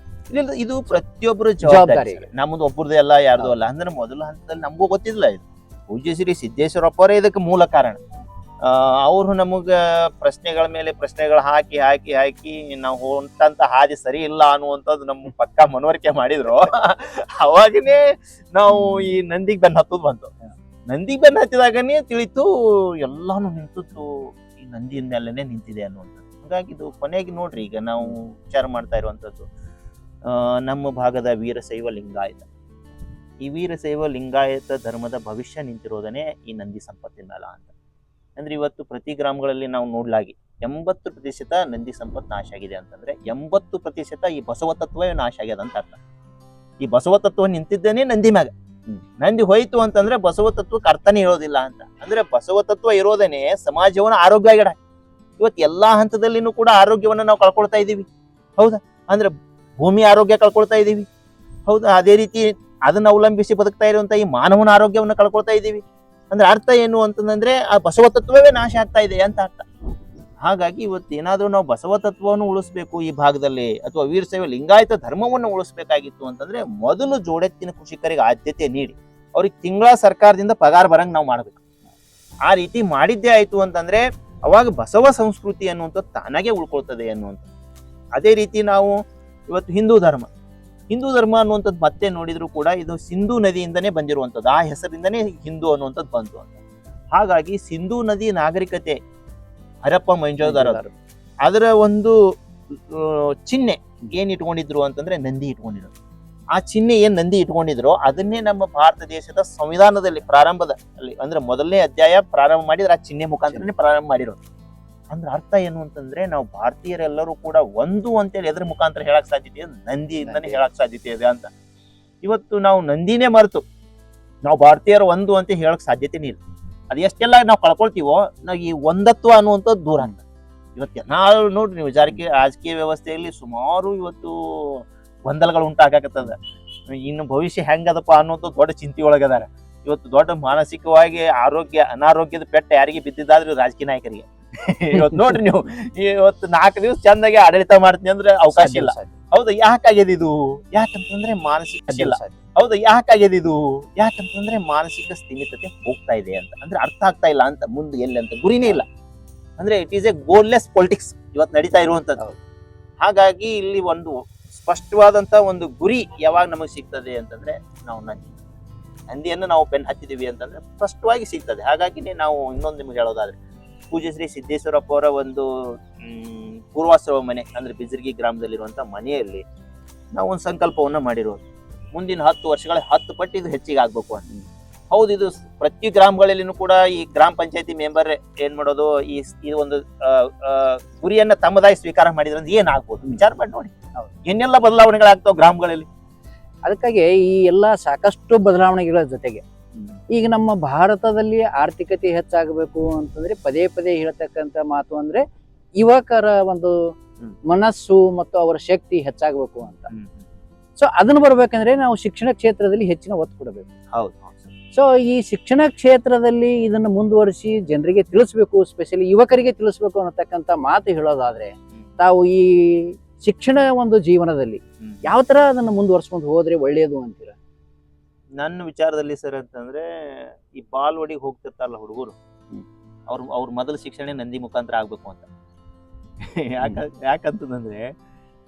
ಇದು ಪ್ರತಿಯೊಬ್ಬರು ಜವಾಬ್ದಾರಿ. ನಮ್ದು ಒಬ್ಬರದೇ ಅಲ್ಲ, ಯಾರ್ದು ಅಲ್ಲ. ಅಂದ್ರೆ ಮೊದಲ ಹಂತದಲ್ಲಿ ನಮಗೂ ಗೊತ್ತಿಲ್ಲ. ಇದು ಪೂಜ್ಯ ಶ್ರೀ ಸಿದ್ದೇಶ್ವರಪ್ಪರೇ ಇದಕ್ಕೆ ಮೂಲ ಕಾರಣ. ಅವರು ನಮಗ ಪ್ರಶ್ನೆಗಳ ಮೇಲೆ ಪ್ರಶ್ನೆಗಳು ಹಾಕಿ ಹಾಕಿ ಹಾಕಿ ನಾವು ಹೊಂಟಂತ ಹಾದಿ ಸರಿ ಇಲ್ಲ ಅನ್ನುವಂಥದ್ದು ನಮ್ಮ ಪಕ್ಕ ಮನವರಿಕೆ ಮಾಡಿದ್ರು. ಅವಾಗನೇ ನಾವು ಈ ನಂದಿಗೆ ಬೆನ್ನ ಹತ್ತದ್ ಬಂತು. ನಂದಿಗೆ ಬೆನ್ನ ಹತ್ತಿದಾಗನೇ ತಿಳಿತು ಎಲ್ಲಾನು ನಿಂತು ಈ ನಂದಿಯ ಮೇಲೆನೆ ನಿಂತಿದೆ ಅನ್ನುವಂಥದ್ದು. ಹಾಗಾಗಿ ಇದು ಕೊನೆಗೆ ನೋಡ್ರಿ, ಈಗ ನಾವು ವಿಚಾರ ಮಾಡ್ತಾ ಇರುವಂತದ್ದು ನಮ್ಮ ಭಾಗದ ವೀರಶೈವ ಲಿಂಗಾಯತ. ಈ ವೀರಶೈವ ಲಿಂಗಾಯತ ಧರ್ಮದ ಭವಿಷ್ಯ ನಿಂತಿರೋದನ್ನೇ ಈ ನಂದಿ ಸಂಪತ್ತಿನ ಮೇಲ ಅಂತ. ಅಂದ್ರೆ ಇವತ್ತು ಪ್ರತಿ ಗ್ರಾಮಗಳಲ್ಲಿ ನಾವು ನೋಡ್ಲಾಗಿ 80% ನಂದಿ ಸಂಪತ್ತು ನಾಶ ಆಗಿದೆ ಅಂತಂದ್ರೆ 80% ಈ ಬಸವ ತತ್ವವೇ ನಾಶ ಆಗ್ಯದ ಅಂತ ಅರ್ಥ. ಈ ಬಸವ ತತ್ವ ನಿಂತಿದ್ದೇನೆ ನಂದಿ ಮ್ಯಾಗ. ನಂದಿ ಹೋಯ್ತು ಅಂತಂದ್ರೆ ಬಸವ ತತ್ವಕ್ಕೆ ಅರ್ಥನೇ ಇರೋದಿಲ್ಲ ಅಂತ. ಅಂದ್ರೆ ಬಸವ ತತ್ವ ಇರೋದನ್ನೇ ಸಮಾಜವನ್ನ ಆರೋಗ್ಯ ಆಗಿಡ. ಇವತ್ತು ಎಲ್ಲಾ ಹಂತದಲ್ಲಿನೂ ಕೂಡ ಆರೋಗ್ಯವನ್ನ ನಾವು ಕಳ್ಕೊಳ್ತಾ ಇದೀವಿ. ಹೌದಾ? ಅಂದ್ರೆ ಭೂಮಿ ಆರೋಗ್ಯ ಕಳ್ಕೊಳ್ತಾ ಇದೀವಿ. ಹೌದಾ? ಅದೇ ರೀತಿ ಅದನ್ನ ಅವಲಂಬಿಸಿ ಬದುಕ್ತಾ ಇರುವಂತ ಈ ಮಾನವನ ಆರೋಗ್ಯವನ್ನ ಕಳ್ಕೊಳ್ತಾ ಇದೀವಿ. ಅಂದ್ರೆ ಅರ್ಥ ಏನು ಅಂತಂದ್ರೆ ಆ ಬಸವ ತತ್ವವೇ ನಾಶ ಆಗ್ತಾ ಇದೆ ಅಂತ ಅರ್ಥ. ಹಾಗಾಗಿ ಇವತ್ತು ಏನಾದ್ರೂ ನಾವು ಬಸವ ತತ್ವವನ್ನು ಉಳಿಸ್ಬೇಕು ಈ ಭಾಗದಲ್ಲಿ, ಅಥವಾ ವೀರಶೈವ ಲಿಂಗಾಯತ ಧರ್ಮವನ್ನು ಉಳಿಸ್ಬೇಕಾಗಿತ್ತು ಅಂತಂದ್ರೆ ಮೊದಲು ಜೋಡೆತ್ತಿನ ಕೃಷಿಕರಿಗೆ ಆದ್ಯತೆ ನೀಡಿ ಅವ್ರಿಗೆ ತಿಂಗಳ ಸರ್ಕಾರದಿಂದ ಪಗಾರ ಬರಂಗ್ ನಾವು ಮಾಡ್ಬೇಕು. ಆ ರೀತಿ ಮಾಡಿದ್ದೇ ಆಯ್ತು ಅಂತಂದ್ರೆ ಅವಾಗ ಬಸವ ಸಂಸ್ಕೃತಿ ಅನ್ನುವಂಥದ್ದು ತಾನಾಗೆ ಉಳ್ಕೊಳ್ತದೆ ಅನ್ನುವಂಥ. ಅದೇ ರೀತಿ ನಾವು ಇವತ್ತು ಹಿಂದೂ ಧರ್ಮ ಹಿಂದೂ ಧರ್ಮ ಅನ್ನುವಂಥದ್ದು ಮತ್ತೆ ನೋಡಿದ್ರು ಕೂಡ ಇದು ಸಿಂಧೂ ನದಿಯಿಂದನೇ ಬಂದಿರುವಂಥದ್ದು, ಆ ಹೆಸರಿಂದನೇ ಹಿಂದೂ ಅನ್ನುವಂಥದ್ದು ಬಂತು ಅಂತ. ಹಾಗಾಗಿ ಸಿಂಧೂ ನದಿ ನಾಗರಿಕತೆ ಹರಪ್ಪ ಮೊಹೆಂಜೋದಾರೋ ಅದರ ಒಂದು ಚಿಹ್ನೆ ಏನ್ ಇಟ್ಕೊಂಡಿದ್ರು ಅಂತಂದ್ರೆ ನಂದಿ ಇಟ್ಕೊಂಡಿದ್ರು. ಆ ಚಿಹ್ನೆ ಏನ್ ನಂದಿ ಇಟ್ಕೊಂಡಿದ್ರು ಅದನ್ನೇ ನಮ್ಮ ಭಾರತ ದೇಶದ ಸಂವಿಧಾನದಲ್ಲಿ ಪ್ರಾರಂಭದಲ್ಲಿ ಅಂದ್ರೆ ಮೊದಲನೇ ಅಧ್ಯಾಯ ಪ್ರಾರಂಭ ಮಾಡಿದ್ರೆ ಆ ಚಿಹ್ನೆ ಮುಖಾಂತರನೇ ಪ್ರಾರಂಭ ಮಾಡಿರೋದು. ಅಂದ್ರೆ ಅರ್ಥ ಏನು ಅಂತಂದ್ರೆ ನಾವು ಭಾರತೀಯರೆಲ್ಲರೂ ಕೂಡ ಒಂದು ಅಂತೇಳಿ ಎದ್ರ ಮುಖಾಂತರ ಹೇಳಕ್ ಸಾಧ್ಯತೆ ಇದೆ, ನಂದಿಯಿಂದನೇ ಹೇಳಕ್ ಸಾಧ್ಯತೆ ಇದೆ ಅಂತ. ಇವತ್ತು ನಾವು ನಂದಿನೇ ಮರೆತು ನಾವು ಭಾರತೀಯರು ಒಂದು ಅಂತ ಹೇಳಕ್ ಸಾಧ್ಯತೆನೇ ಇಲ್ಲ. ಅದು ಎಷ್ಟೆಲ್ಲ ನಾವು ಕಳ್ಕೊಳ್ತೀವೋ ನಾವು ಈ ಒಂದತ್ವ ಅನ್ನುವಂಥದ್ದು ದೂರ ಅಂತ. ಇವತ್ತು ನಾವು ನೋಡ್ರಿ ನೀವು ರಾಜಕೀಯ ವ್ಯವಸ್ಥೆಯಲ್ಲಿ ಸುಮಾರು ಇವತ್ತು ಗೊಂದಲಗಳು ಉಂಟಾಗತ್ತದ. ಇನ್ನು ಭವಿಷ್ಯ ಹೆಂಗದಪ್ಪ ಅನ್ನೋದು ದೊಡ್ಡ ಚಿಂತೆ ಒಳಗದಾರ. ಇವತ್ತು ದೊಡ್ಡ ಮಾನಸಿಕವಾಗಿ ಅನಾರೋಗ್ಯದ ಪೆಟ್ಟ ಯಾರಿಗೆ ಬಿದ್ದಿದ್ದಾದ್ರೆ ರಾಜಕೀಯ ನಾಯಕರಿಗೆ. ಇವತ್ತು ನೋಡ್ರಿ ನೀವು ಇವತ್ತು 4 ದಿವಸ ಚಂದಾಗಿ ಆಡಳಿತ ಮಾಡ್ತೀನಿ ಅಂದ್ರೆ ಅವಕಾಶ ಇಲ್ಲ. ಹೌದಾ? ಯಾಕಾಗ್ಯದ ಇದು? ಯಾಕಂತಂದ್ರೆ ಮಾನಸಿಕ ಇಲ್ಲ. ಹೌದಾ? ಯಾಕಾಗ್ಯದ ಇದು? ಯಾಕಂತಂದ್ರೆ ಮಾನಸಿಕ ಸ್ಥಿಮಿತತೆ ಹೋಗ್ತಾ ಇದೆ ಅಂತ. ಅಂದ್ರೆ ಅರ್ಥ ಆಗ್ತಾ ಇಲ್ಲ ಅಂತ, ಮುಂದೆ ಎಲ್ಲಿ ಅಂತ ಗುರಿನೇ ಇಲ್ಲ. ಅಂದ್ರೆ it is A goalless politics ಇವತ್ತು ನಡೀತಾ ಇರುವಂತದ್ದು. ಹಾಗಾಗಿ ಇಲ್ಲಿ ಒಂದು ಸ್ಪಷ್ಟವಾದಂತ ಒಂದು ಗುರಿ ಯಾವಾಗ ನಮಗೆ ಸಿಗ್ತದೆ ಅಂತಂದ್ರೆ ನಾವು ನಂದಿಯನ್ನು ನಾವು ಬೆನ್ನು ಹತ್ತಿದೀವಿ ಅಂತಂದ್ರೆ ಸ್ಪಷ್ಟವಾಗಿ ಸಿಗ್ತದೆ. ಹಾಗಾಗಿನೇ ನಾವು ಇನ್ನೊಂದು ನಿಮ್ಗೆ ಹೇಳೋದಾದ್ರೆ ಪೂಜ್ಯ ಶ್ರೀ ಸಿದ್ದೇಶ್ವರಪ್ಪ ಅವರ ಒಂದು ಪೂರ್ವಾಶ್ರಮ ಮನೆ ಅಂದ್ರೆ ಬಿಜರ್ಗಿ ಗ್ರಾಮದಲ್ಲಿರುವಂತ ಮನೆಯಲ್ಲಿ ನಾವು ಒಂದು ಸಂಕಲ್ಪವನ್ನ ಮಾಡಿರೋದು, ಮುಂದಿನ 10 ವರ್ಷಗಳ 10 ಪಟ್ಟು ಇದು ಹೆಚ್ಚಿಗೆ ಆಗ್ಬೇಕು ಅಂತ. ಹೌದು, ಇದು ಪ್ರತಿ ಗ್ರಾಮಗಳಲ್ಲಿನೂ ಕೂಡ ಈ ಗ್ರಾಮ ಪಂಚಾಯತಿ ಮೆಂಬರ್ ಏನ್ ಮಾಡೋದು, ಈ ಒಂದು ಗುರಿಯನ್ನ ತಮ್ಮದಾಗಿ ಸ್ವೀಕಾರ ಮಾಡಿದ್ರೆ ಏನ್ ಆಗ್ಬೋದು ವಿಚಾರ ಮಾಡಿ ನೋಡಿ. ಏನೆಲ್ಲ ಬದಲಾವಣೆಗಳಾಗ್ತಾವ ಗ್ರಾಮಗಳಲ್ಲಿ. ಅದಕ್ಕಾಗಿ ಈ ಎಲ್ಲ ಸಾಕಷ್ಟು ಬದಲಾವಣೆಗಳ ಜೊತೆಗೆ ಈಗ ನಮ್ಮ ಭಾರತದಲ್ಲಿ ಆರ್ಥಿಕತೆ ಹೆಚ್ಚಾಗಬೇಕು ಅಂತಂದ್ರೆ ಪದೇ ಪದೇ ಹೇಳ್ತಕ್ಕಂಥ ಮಾತು ಅಂದ್ರೆ ಯುವಕರ ಒಂದು ಮನಸ್ಸು ಮತ್ತು ಅವರ ಶಕ್ತಿ ಹೆಚ್ಚಾಗಬೇಕು ಅಂತ. ಸೊ ಅದನ್ನ ಬರ್ಬೇಕಂದ್ರೆ ನಾವು ಶಿಕ್ಷಣ ಕ್ಷೇತ್ರದಲ್ಲಿ ಹೆಚ್ಚಿನ ಒತ್ತು ಕೊಡಬೇಕು. ಹೌದು. ಸೊ ಈ ಶಿಕ್ಷಣ ಕ್ಷೇತ್ರದಲ್ಲಿ ಇದನ್ನ ಮುಂದುವರಿಸಿ ಜನರಿಗೆ ತಿಳಿಸ್ಬೇಕು, ಸ್ಪೆಷಲಿ ಯುವಕರಿಗೆ ತಿಳಿಸ್ಬೇಕು ಅನ್ನತಕ್ಕಂಥ ಮಾತು ಹೇಳೋದಾದ್ರೆ ತಾವು ಈ ಶಿಕ್ಷಣ ಒಂದು ಜೀವನದಲ್ಲಿ ಯಾವ ತರ ಅದನ್ನ ಮುಂದುವರ್ಸ್ಕೊಂಡು ಹೋದ್ರೆ ಒಳ್ಳೇದು ಅಂತೀರ? ನನ್ನ ವಿಚಾರದಲ್ಲಿ ಸರ್ ಅಂತಂದ್ರೆ ಈ ಬಾಲ್ವಾಡಿಗೆ ಹೋಗ್ತಿರ್ತಾರಲ್ಲ ಹುಡುಗರು, ಅವ್ರ ಮೊದಲ ಶಿಕ್ಷಣ ನಂದಿ ಮುಖಾಂತರ ಆಗ್ಬೇಕು ಅಂತ. ಯಾಕಂತಂದ್ರೆ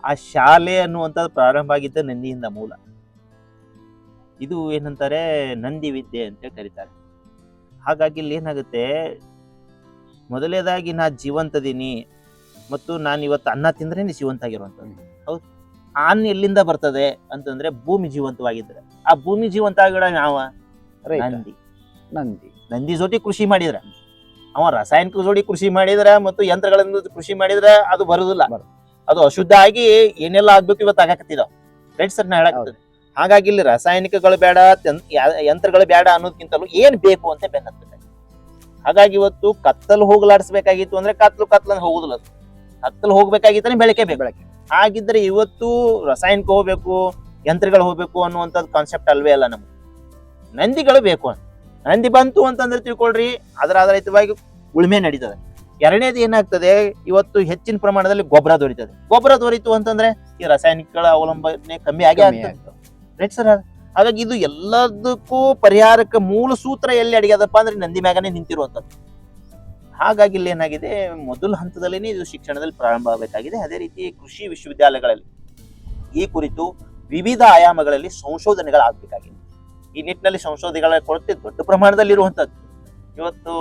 ಆ ಶಾಲೆ ಅನ್ನುವಂಥದ್ದು ಪ್ರಾರಂಭ ಆಗಿದ್ದ ನಂದಿಯಿಂದ ಮೂಲ. ಇದು ಏನಂತಾರೆ ನಂದಿ ವಿದ್ಯೆ ಅಂತ ಕರೀತಾರೆ. ಹಾಗಾಗಿ ಇಲ್ಲಿ ಏನಾಗುತ್ತೆ, ಮೊದಲೇದಾಗಿ ನಾ ಜೀವಂತದೀನಿ ಮತ್ತು ನಾನು ಇವತ್ತು ಅನ್ನ ತಿಂದ್ರೇನೆ ಜೀವಂತ ಆಗಿರುವಂಥದ್ದು. ಹೌದು, ಅನ್ನ ಎಲ್ಲಿಂದ ಬರ್ತದೆ ಅಂತಂದ್ರೆ ಭೂಮಿ ಜೀವಂತವಾಗಿದ್ರೆ, ಆ ಭೂಮಿ ಜೀವಂತ ಆಗಿಡ ಯಾವ ನಂದಿ ಜೊತೆ ಕೃಷಿ ಮಾಡಿದ್ರ, ಅವ ರಾಸಾಯನಿಕ ಜೋಡಿ ಕೃಷಿ ಮಾಡಿದ್ರ ಮತ್ತು ಯಂತ್ರಗಳಿಂದ ಕೃಷಿ ಮಾಡಿದ್ರ ಅದು ಬರುದಿಲ್ಲ. ಅದು ಅಶುದ್ಧ ಆಗಿ ಏನೆಲ್ಲ ಆಗ್ಬೇಕು ಇವತ್ತು ಆಗಾಕತ್ತಿದಾವ. ರೈಟ್ ಸರ್, ನಾ ಹೇಳಾಕತ್ತೀನಿ. ಹಾಗಾಗಿ ಇಲ್ಲಿ ರಾಸಾಯನಿಕಗಳು ಬೇಡ, ಯಂತ್ರಗಳು ಬೇಡ ಅನ್ನೋದಕ್ಕಿಂತಲೂ ಏನ್ ಬೇಕು ಅಂತ ಬೆನ್ನತ್ತಬೇಕು. ಹಾಗಾಗಿ ಇವತ್ತು ಕತ್ತಲು ಹೋಗ್ಲಾಡಿಸ್ಬೇಕಾಗಿತ್ತು ಅಂದ್ರೆ ಕತ್ಲನ್ನು ಹೋಗುದಿಲ್ಲ. ಕತ್ತಲು ಹೋಗ್ಬೇಕಾಗಿತ್ತಾನೆ ಬೆಳಕೆ ಬೇಕು. ಹಾಗಿದ್ರೆ ಇವತ್ತು ರಾಸಾಯನಿಕ ಹೋಗ್ಬೇಕು, ಯಂತ್ರಗಳು ಹೋಗ್ಬೇಕು ಅನ್ನುವಂಥದ್ದು ಕಾನ್ಸೆಪ್ಟ್ ಅಲ್ವೇ ಅಲ್ಲ. ನಮ್ಗೆ ನಂದಿಗಳು ಬೇಕು ಅಂತ. ನಂದಿ ಬಂತು ಅಂತಂದ್ರೆ ತಿಳ್ಕೊಳ್ರಿ, ಅದರ ಆಧಾರಿತವಾಗಿ ಉಳುಮೆ ನಡೀತದೆ. ಎರಡನೇದು ಏನಾಗ್ತದೆ, ಇವತ್ತು ಹೆಚ್ಚಿನ ಪ್ರಮಾಣದಲ್ಲಿ ಗೊಬ್ಬರ ದೊರೀತದೆ. ಗೊಬ್ಬರ ದೊರೀತು ಅಂತಂದ್ರೆ ಈ ರಾಸಾಯನಿಕಗಳ ಅವಲಂಬನೆ ಕಮ್ಮಿ ಆಗೇ ಆಗ್ತದೆ. Right sir. ಹಾಗಾಗಿ ಇದು ಎಲ್ಲದಕ್ಕೂ ಪರಿಹಾರಕ್ಕೆ ಮೂಲ ಸೂತ್ರ ಎಲ್ಲಿ ಅಡಿಗೆದಪ್ಪ ಅಂದ್ರೆ ನಂದಿ ಮ್ಯಾಗನೇ ನಿಂತಿರುವಂಥದ್ದು. ಹಾಗಾಗಿ ಇಲ್ಲಿ ಏನಾಗಿದೆ, ಮೊದಲ ಹಂತದಲ್ಲಿನೇ ಇದು ಶಿಕ್ಷಣದಲ್ಲಿ ಪ್ರಾರಂಭ ಆಗಬೇಕಾಗಿದೆ. ಅದೇ ರೀತಿ ಕೃಷಿ ವಿಶ್ವವಿದ್ಯಾಲಯಗಳಲ್ಲಿ ಈ ಕುರಿತು ವಿವಿಧ ಆಯಾಮಗಳಲ್ಲಿ ಸಂಶೋಧನೆಗಳಾಗಬೇಕಾಗಿದೆ. ಈ ನಿಟ್ಟಿನಲ್ಲಿ ಸಂಶೋಧನೆಗಳ ಕೊರತೆ ದೊಡ್ಡ ಪ್ರಮಾಣದಲ್ಲಿ ಇರುವಂಥದ್ದು. ಇವತ್ತು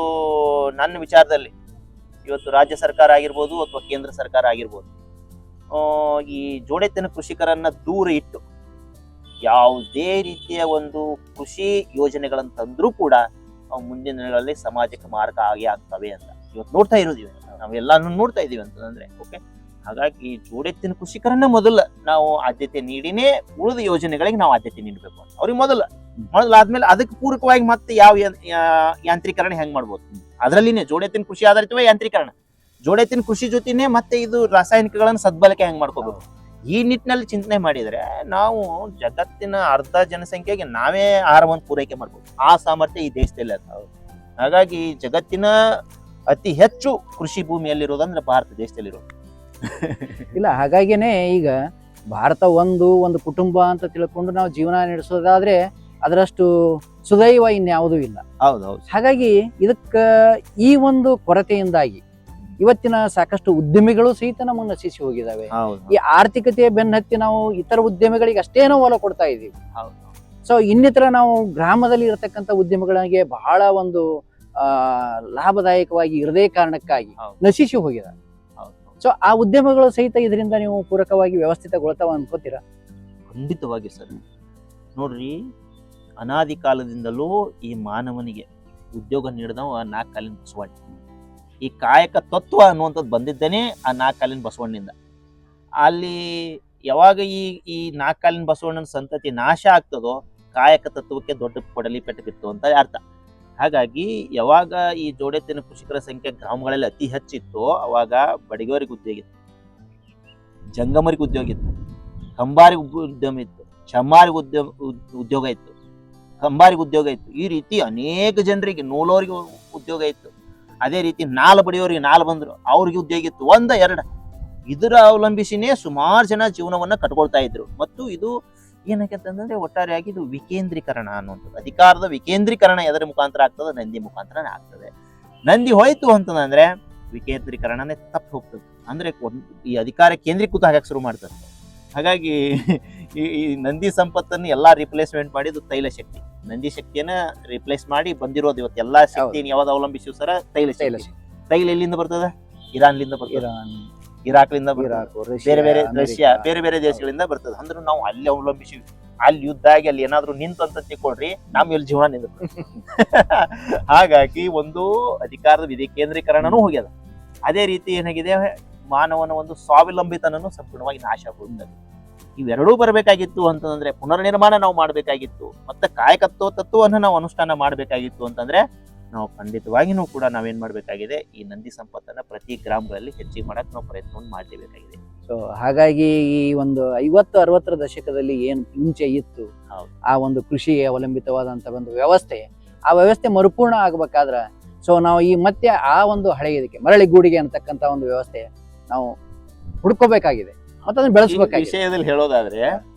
ನನ್ನ ವಿಚಾರದಲ್ಲಿ ಇವತ್ತು ರಾಜ್ಯ ಸರ್ಕಾರ ಆಗಿರ್ಬೋದು ಅಥವಾ ಕೇಂದ್ರ ಸರ್ಕಾರ ಆಗಿರ್ಬೋದು, ಈ ಜೋಡೆತ್ತಿನ ಕೃಷಿಕರನ್ನ ದೂರ ಇಟ್ಟು ಯಾವುದೇ ರೀತಿಯ ಒಂದು ಕೃಷಿ ಯೋಜನೆಗಳನ್ನು ತಂದ್ರೂ ಕೂಡ ಅವು ಮುಂದಿನ ದಿನಗಳಲ್ಲಿ ಸಮಾಜಕ್ಕೆ ಮಾರಕ ಆಗೇ ಆಗ್ತವೆ ಅಂತ ಇವತ್ತು ನೋಡ್ತಾ ಇರೋದಿವಿ. ನಾವೆಲ್ಲಾನು ನೋಡ್ತಾ ಇದೀವಿ ಅಂತಂದ್ರೆ ಓಕೆ. ಹಾಗಾಗಿ ಈ ಜೋಡೆತ್ತಿನ ಕೃಷಿಕರನ್ನ ಮೊದಲು ನಾವು ಆದ್ಯತೆ ನೀಡಿನೇ ಉಳಿದ ಯೋಜನೆಗಳಿಗೆ ನಾವು ಆದ್ಯತೆ ನೀಡಬೇಕು ಅಂತ. ಅವ್ರಿಗೆ ಮೊದಲಾದ್ಮೇಲೆ ಅದಕ್ಕೆ ಪೂರಕವಾಗಿ ಮತ್ತೆ ಯಾವ ಯಾಂತ್ರೀಕರಣ ಹೆಂಗ್ ಮಾಡ್ಬೋದು, ಅದರಲ್ಲಿನೇ ಜೋಡೆತ್ತಿನ ಕೃಷಿ ಆಧಾರಿತವೇ ಯಾಂತ್ರೀಕರಣ, ಜೋಡೆತ್ತಿನ ಕೃಷಿ ಜೊತೆನೆ ಮತ್ತೆ ಇದು ರಾಸಾಯನಿಕಗಳನ್ನು ಸದ್ಬಳಕೆ ಹೆಂಗ್ ಮಾಡ್ಕೋಬೇಕು, ಈ ನಿಟ್ಟಿನಲ್ಲಿ ಚಿಂತನೆ ಮಾಡಿದ್ರೆ ನಾವು ಜಗತ್ತಿನ ಅರ್ಧ ಜನಸಂಖ್ಯೆಗೆ ನಾವೇ ಆಹಾರವನ್ನು ಪೂರೈಕೆ ಮಾಡ್ಬೋದು. ಆ ಸಾಮರ್ಥ್ಯ ಈ ದೇಶದಲ್ಲಿ ಅದ. ಹಾಗಾಗಿ ಜಗತ್ತಿನ ಅತಿ ಹೆಚ್ಚು ಕೃಷಿ ಭೂಮಿಯಲ್ಲಿರೋದಂದ್ರೆ ಭಾರತ ದೇಶದಲ್ಲಿರೋದು. ಇಲ್ಲ, ಹಾಗಾಗಿನೇ ಈಗ ಭಾರತ ಒಂದು ಕುಟುಂಬ ಅಂತ ತಿಳ್ಕೊಂಡು ನಾವು ಜೀವನ ನಡೆಸೋದಾದ್ರೆ ಅದರಷ್ಟು ಸುದೈವ ಇನ್ಯಾವುದೂ ಇಲ್ಲ. ಹೌದೌದು. ಹಾಗಾಗಿ ಇದಕ್ಕ ಈ ಒಂದು ಕೊರತೆಯಿಂದಾಗಿ ಇವತ್ತಿನ ಸಾಕಷ್ಟು ಉದ್ಯಮಿಗಳು ಸಹಿತ ನಮ್ಮನ್ನು ನಶಿಸಿ ಹೋಗಿದ್ದಾವೆ. ಈ ಆರ್ಥಿಕತೆಯ ಬೆನ್ನತ್ತಿ ನಾವು ಇತರ ಉದ್ಯಮಿಗಳಿಗೆ ಅಷ್ಟೇ ನಾವು ಒಲ ಕೊಡ್ತಾ ಇದ್ದೀವಿ. ಸೊ ಇನ್ನಿತರ ನಾವು ಗ್ರಾಮದಲ್ಲಿ ಇರತಕ್ಕಂಥ ಉದ್ಯಮಿಗಳಿಗೆ ಬಹಳ ಒಂದು ಲಾಭದಾಯಕವಾಗಿ ಇರದೇ ಕಾರಣಕ್ಕಾಗಿ ನಶಿಸಿ ಹೋಗಿದ್ದಾರೆ. ಸೊ ಆ ಉದ್ಯಮಗಳು ಸಹಿತ ಇದರಿಂದ ನೀವು ಪೂರಕವಾಗಿ ವ್ಯವಸ್ಥಿತಗೊಳ್ತಾವ ಅನ್ಕೋತೀರಾ? ಖಂಡಿತವಾಗಿ ಸರ್. ನೋಡ್ರಿ, ಅನಾದಿ ಕಾಲದಿಂದಲೂ ಈ ಮಾನವನಿಗೆ ಉದ್ಯೋಗ ನೀಡಿದವ 4 ಕಾಲಿನ ಬಸವಣ್ಣ. ಈ ಕಾಯಕ ತತ್ವ ಅನ್ನುವಂಥದ್ದು ಬಂದಿದ್ದೇನೆ ಆ 4 ಕಾಲಿನ ಬಸವಣ್ಣಿಂದ. ಅಲ್ಲಿ ಯಾವಾಗ ಈ 4 ಕಾಲಿನ ಬಸವಣ್ಣನ ಸಂತತಿ ನಾಶ ಆಗ್ತದೋ ಕಾಯಕ ತತ್ವಕ್ಕೆ ದೊಡ್ಡ ಕೊಡಲಿ ಪೆಟ್ಟು ಬಿತ್ತು ಅಂತ ಅರ್ಥ. ಹಾಗಾಗಿ ಯಾವಾಗ ಈ ಜೋಡೆತ್ತಿನ ಕೃಷಿಕರ ಸಂಖ್ಯೆ ಗ್ರಾಮಗಳಲ್ಲಿ ಅತಿ ಹೆಚ್ಚಿತ್ತು ಅವಾಗ ಬಡಗಿಯವರಿಗೆ ಉದ್ಯೋಗ ಇತ್ತು, ಜಂಗಮರಿಗೆ ಉದ್ಯೋಗ ಇತ್ತು, ಕಂಬಾರಿಗೆ ಉದ್ಯಮ ಇತ್ತು, ಚಮ್ಮಾರಿಗೆ ಉದ್ಯೋಗ ಇತ್ತು, ಕಂಬಾರಿಗೆ ಉದ್ಯೋಗ ಇತ್ತು. ಈ ರೀತಿ ಅನೇಕ ಜನರಿಗೆ ನೂಲೋರಿಗೆ ಉದ್ಯೋಗ ಇತ್ತು. ಅದೇ ರೀತಿ ನಾಲ್ ಬಡಿಯೋರಿಗೆ ನಾಲ್ ಬಂದ್ರು ಅವ್ರಿಗೆ ಉದ್ಯೋಗ ಇತ್ತು, 1-2. ಇದರ ಅವಲಂಬಿಸಿನೇ ಸುಮಾರು ಜನ ಜೀವನವನ್ನ ಕಟ್ಕೊಳ್ತಾ ಇದ್ರು. ಮತ್ತು ಇದು ಏನಕ್ಕಂತಂದ್ರೆ ಒಟ್ಟಾರೆಯಾಗಿ ಇದು ವಿಕೇಂದ್ರೀಕರಣ ಅನ್ನುವಂಥದ್ದು, ಅಧಿಕಾರದ ವಿಕೇಂದ್ರೀಕರಣ ಎದರ ಮುಖಾಂತರ ಆಗ್ತದೆ? ನಂದಿ ಮುಖಾಂತರನೇ ಆಗ್ತದೆ. ನಂದಿ ಹೋಯ್ತು ಅಂತಂದ್ರೆ ವಿಕೇಂದ್ರೀಕರಣನೇ ತಪ್ಪು ಹೋಗ್ತದೆ. ಅಂದ್ರೆ ಈ ಅಧಿಕಾರ ಕೇಂದ್ರೀಕೃತ ಆಗಕ್ಕೆ ಶುರು ಮಾಡ್ತದೆ. ಹಾಗಾಗಿ ಈ ನಂದಿ ಸಂಪತ್ತನ್ನು ಎಲ್ಲಾ ರಿಪ್ಲೇಸ್ಮೆಂಟ್ ಮಾಡಿದ್ದು ತೈಲ ಶಕ್ತಿ, ನಂದಿ ಶಕ್ತಿಯನ್ನ ರಿಪ್ಲೇಸ್ ಮಾಡಿ ಬಂದಿರೋದು ಇವತ್ತು ಎಲ್ಲಾ ಶಕ್ತಿಯನ್ನು ಯಾವ್ದು ಅವಲಂಬಿಸಿ ಸರ ತೈಲ ಶಕ್ತಿ. ತೈಲ ಎಲ್ಲಿಂದ ಬರ್ತದ? ಇರಾನ್ಲಿಂದ ಬರ್ತದೆ, ಇರಾಕ್ಲಿಂದ ಬೇರೆ ಬೇರೆ ರಷ್ಯಾ ಬೇರೆ ಬೇರೆ ದೇಶಗಳಿಂದ ಬರ್ತದೆ. ಅಂದ್ರೆ ನಾವು ಅಲ್ಲಿ ಅವಲಂಬಿಸಿವಿ. ಅಲ್ಲಿ ಯುದ್ಧ ಆಗಿ ಅಲ್ಲಿ ಏನಾದ್ರು ನಿಂತು ಅಂತ ತಿಳ್ಕೊಳ್ರಿ, ನಮ್ ಇಲ್ಲಿ ಜೀವನ ನಿಂತ. ಹಾಗಾಗಿ ಒಂದು ಅಧಿಕಾರದ ವಿಕೇಂದ್ರೀಕರಣನೂ ಹೋಗ್ಯದ. ಅದೇ ರೀತಿ ಏನಾಗಿದೆ, ಮಾನವನ ಒಂದು ಸ್ವಾವಲಂಬಿತನನ್ನು ಸಂಪೂರ್ಣವಾಗಿ ನಾಶ ಆಗುತ್ತದೆ. ಇವೆರಡೂ ಬರಬೇಕಾಗಿತ್ತು ಅಂತಂದ್ರೆ ಪುನರ್ನಿರ್ಮಾಣ ನಾವು ಮಾಡಬೇಕಾಗಿತ್ತು, ಮತ್ತೆ ತತ್ವವನ್ನು ನಾವು ಅನುಷ್ಠಾನ ಮಾಡಬೇಕಾಗಿತ್ತು ಅಂತಂದ್ರೆ ನಾವು ಖಂಡಿತವಾಗಿನೂ ಕೂಡ ನಾವೇನ್ ಮಾಡ್ಬೇಕಾಗಿದೆ, ಈ ನಂದಿ ಸಂಪತ್ತನ್ನ ಪ್ರತಿ ಗ್ರಾಮಗಳಲ್ಲಿ ಹೆಚ್ಚಿಗೆ ಮಾಡಕ್ ನಾವು ಪ್ರಯತ್ನವನ್ನು ಮಾಡಲೇಬೇಕಾಗಿದೆ. ಸೊ ಹಾಗಾಗಿ ಈ ಒಂದು 50-60ರ ದಶಕದಲ್ಲಿ ಏನ್ ಮುಂಚೆ ಇತ್ತು ಆ ಒಂದು ಕೃಷಿ ಅವಲಂಬಿತವಾದಂತ ಒಂದು ವ್ಯವಸ್ಥೆ, ಆ ವ್ಯವಸ್ಥೆ ಮರುಪೂರ್ಣ ಆಗ್ಬೇಕಾದ್ರ ಸೊ ನಾವು ಈ ಮತ್ತೆ ಆ ಒಂದು ಹಳೆಯದಕ್ಕೆ ಮರಳಿ ಗೂಡಿಗೆ ಅಂತಕ್ಕಂತ ಒಂದು ವ್ಯವಸ್ಥೆ ನಾವು ಹುಡ್ಕೋಬೇಕಾಗಿದೆ, ಮತ್ತೆ ಅದನ್ನ ಬೆಳೆಸಬೇಕಾಗಿದೆ. ವಿಷಯದಲ್ಲಿ ಹೇಳೋದಾದ್ರೆ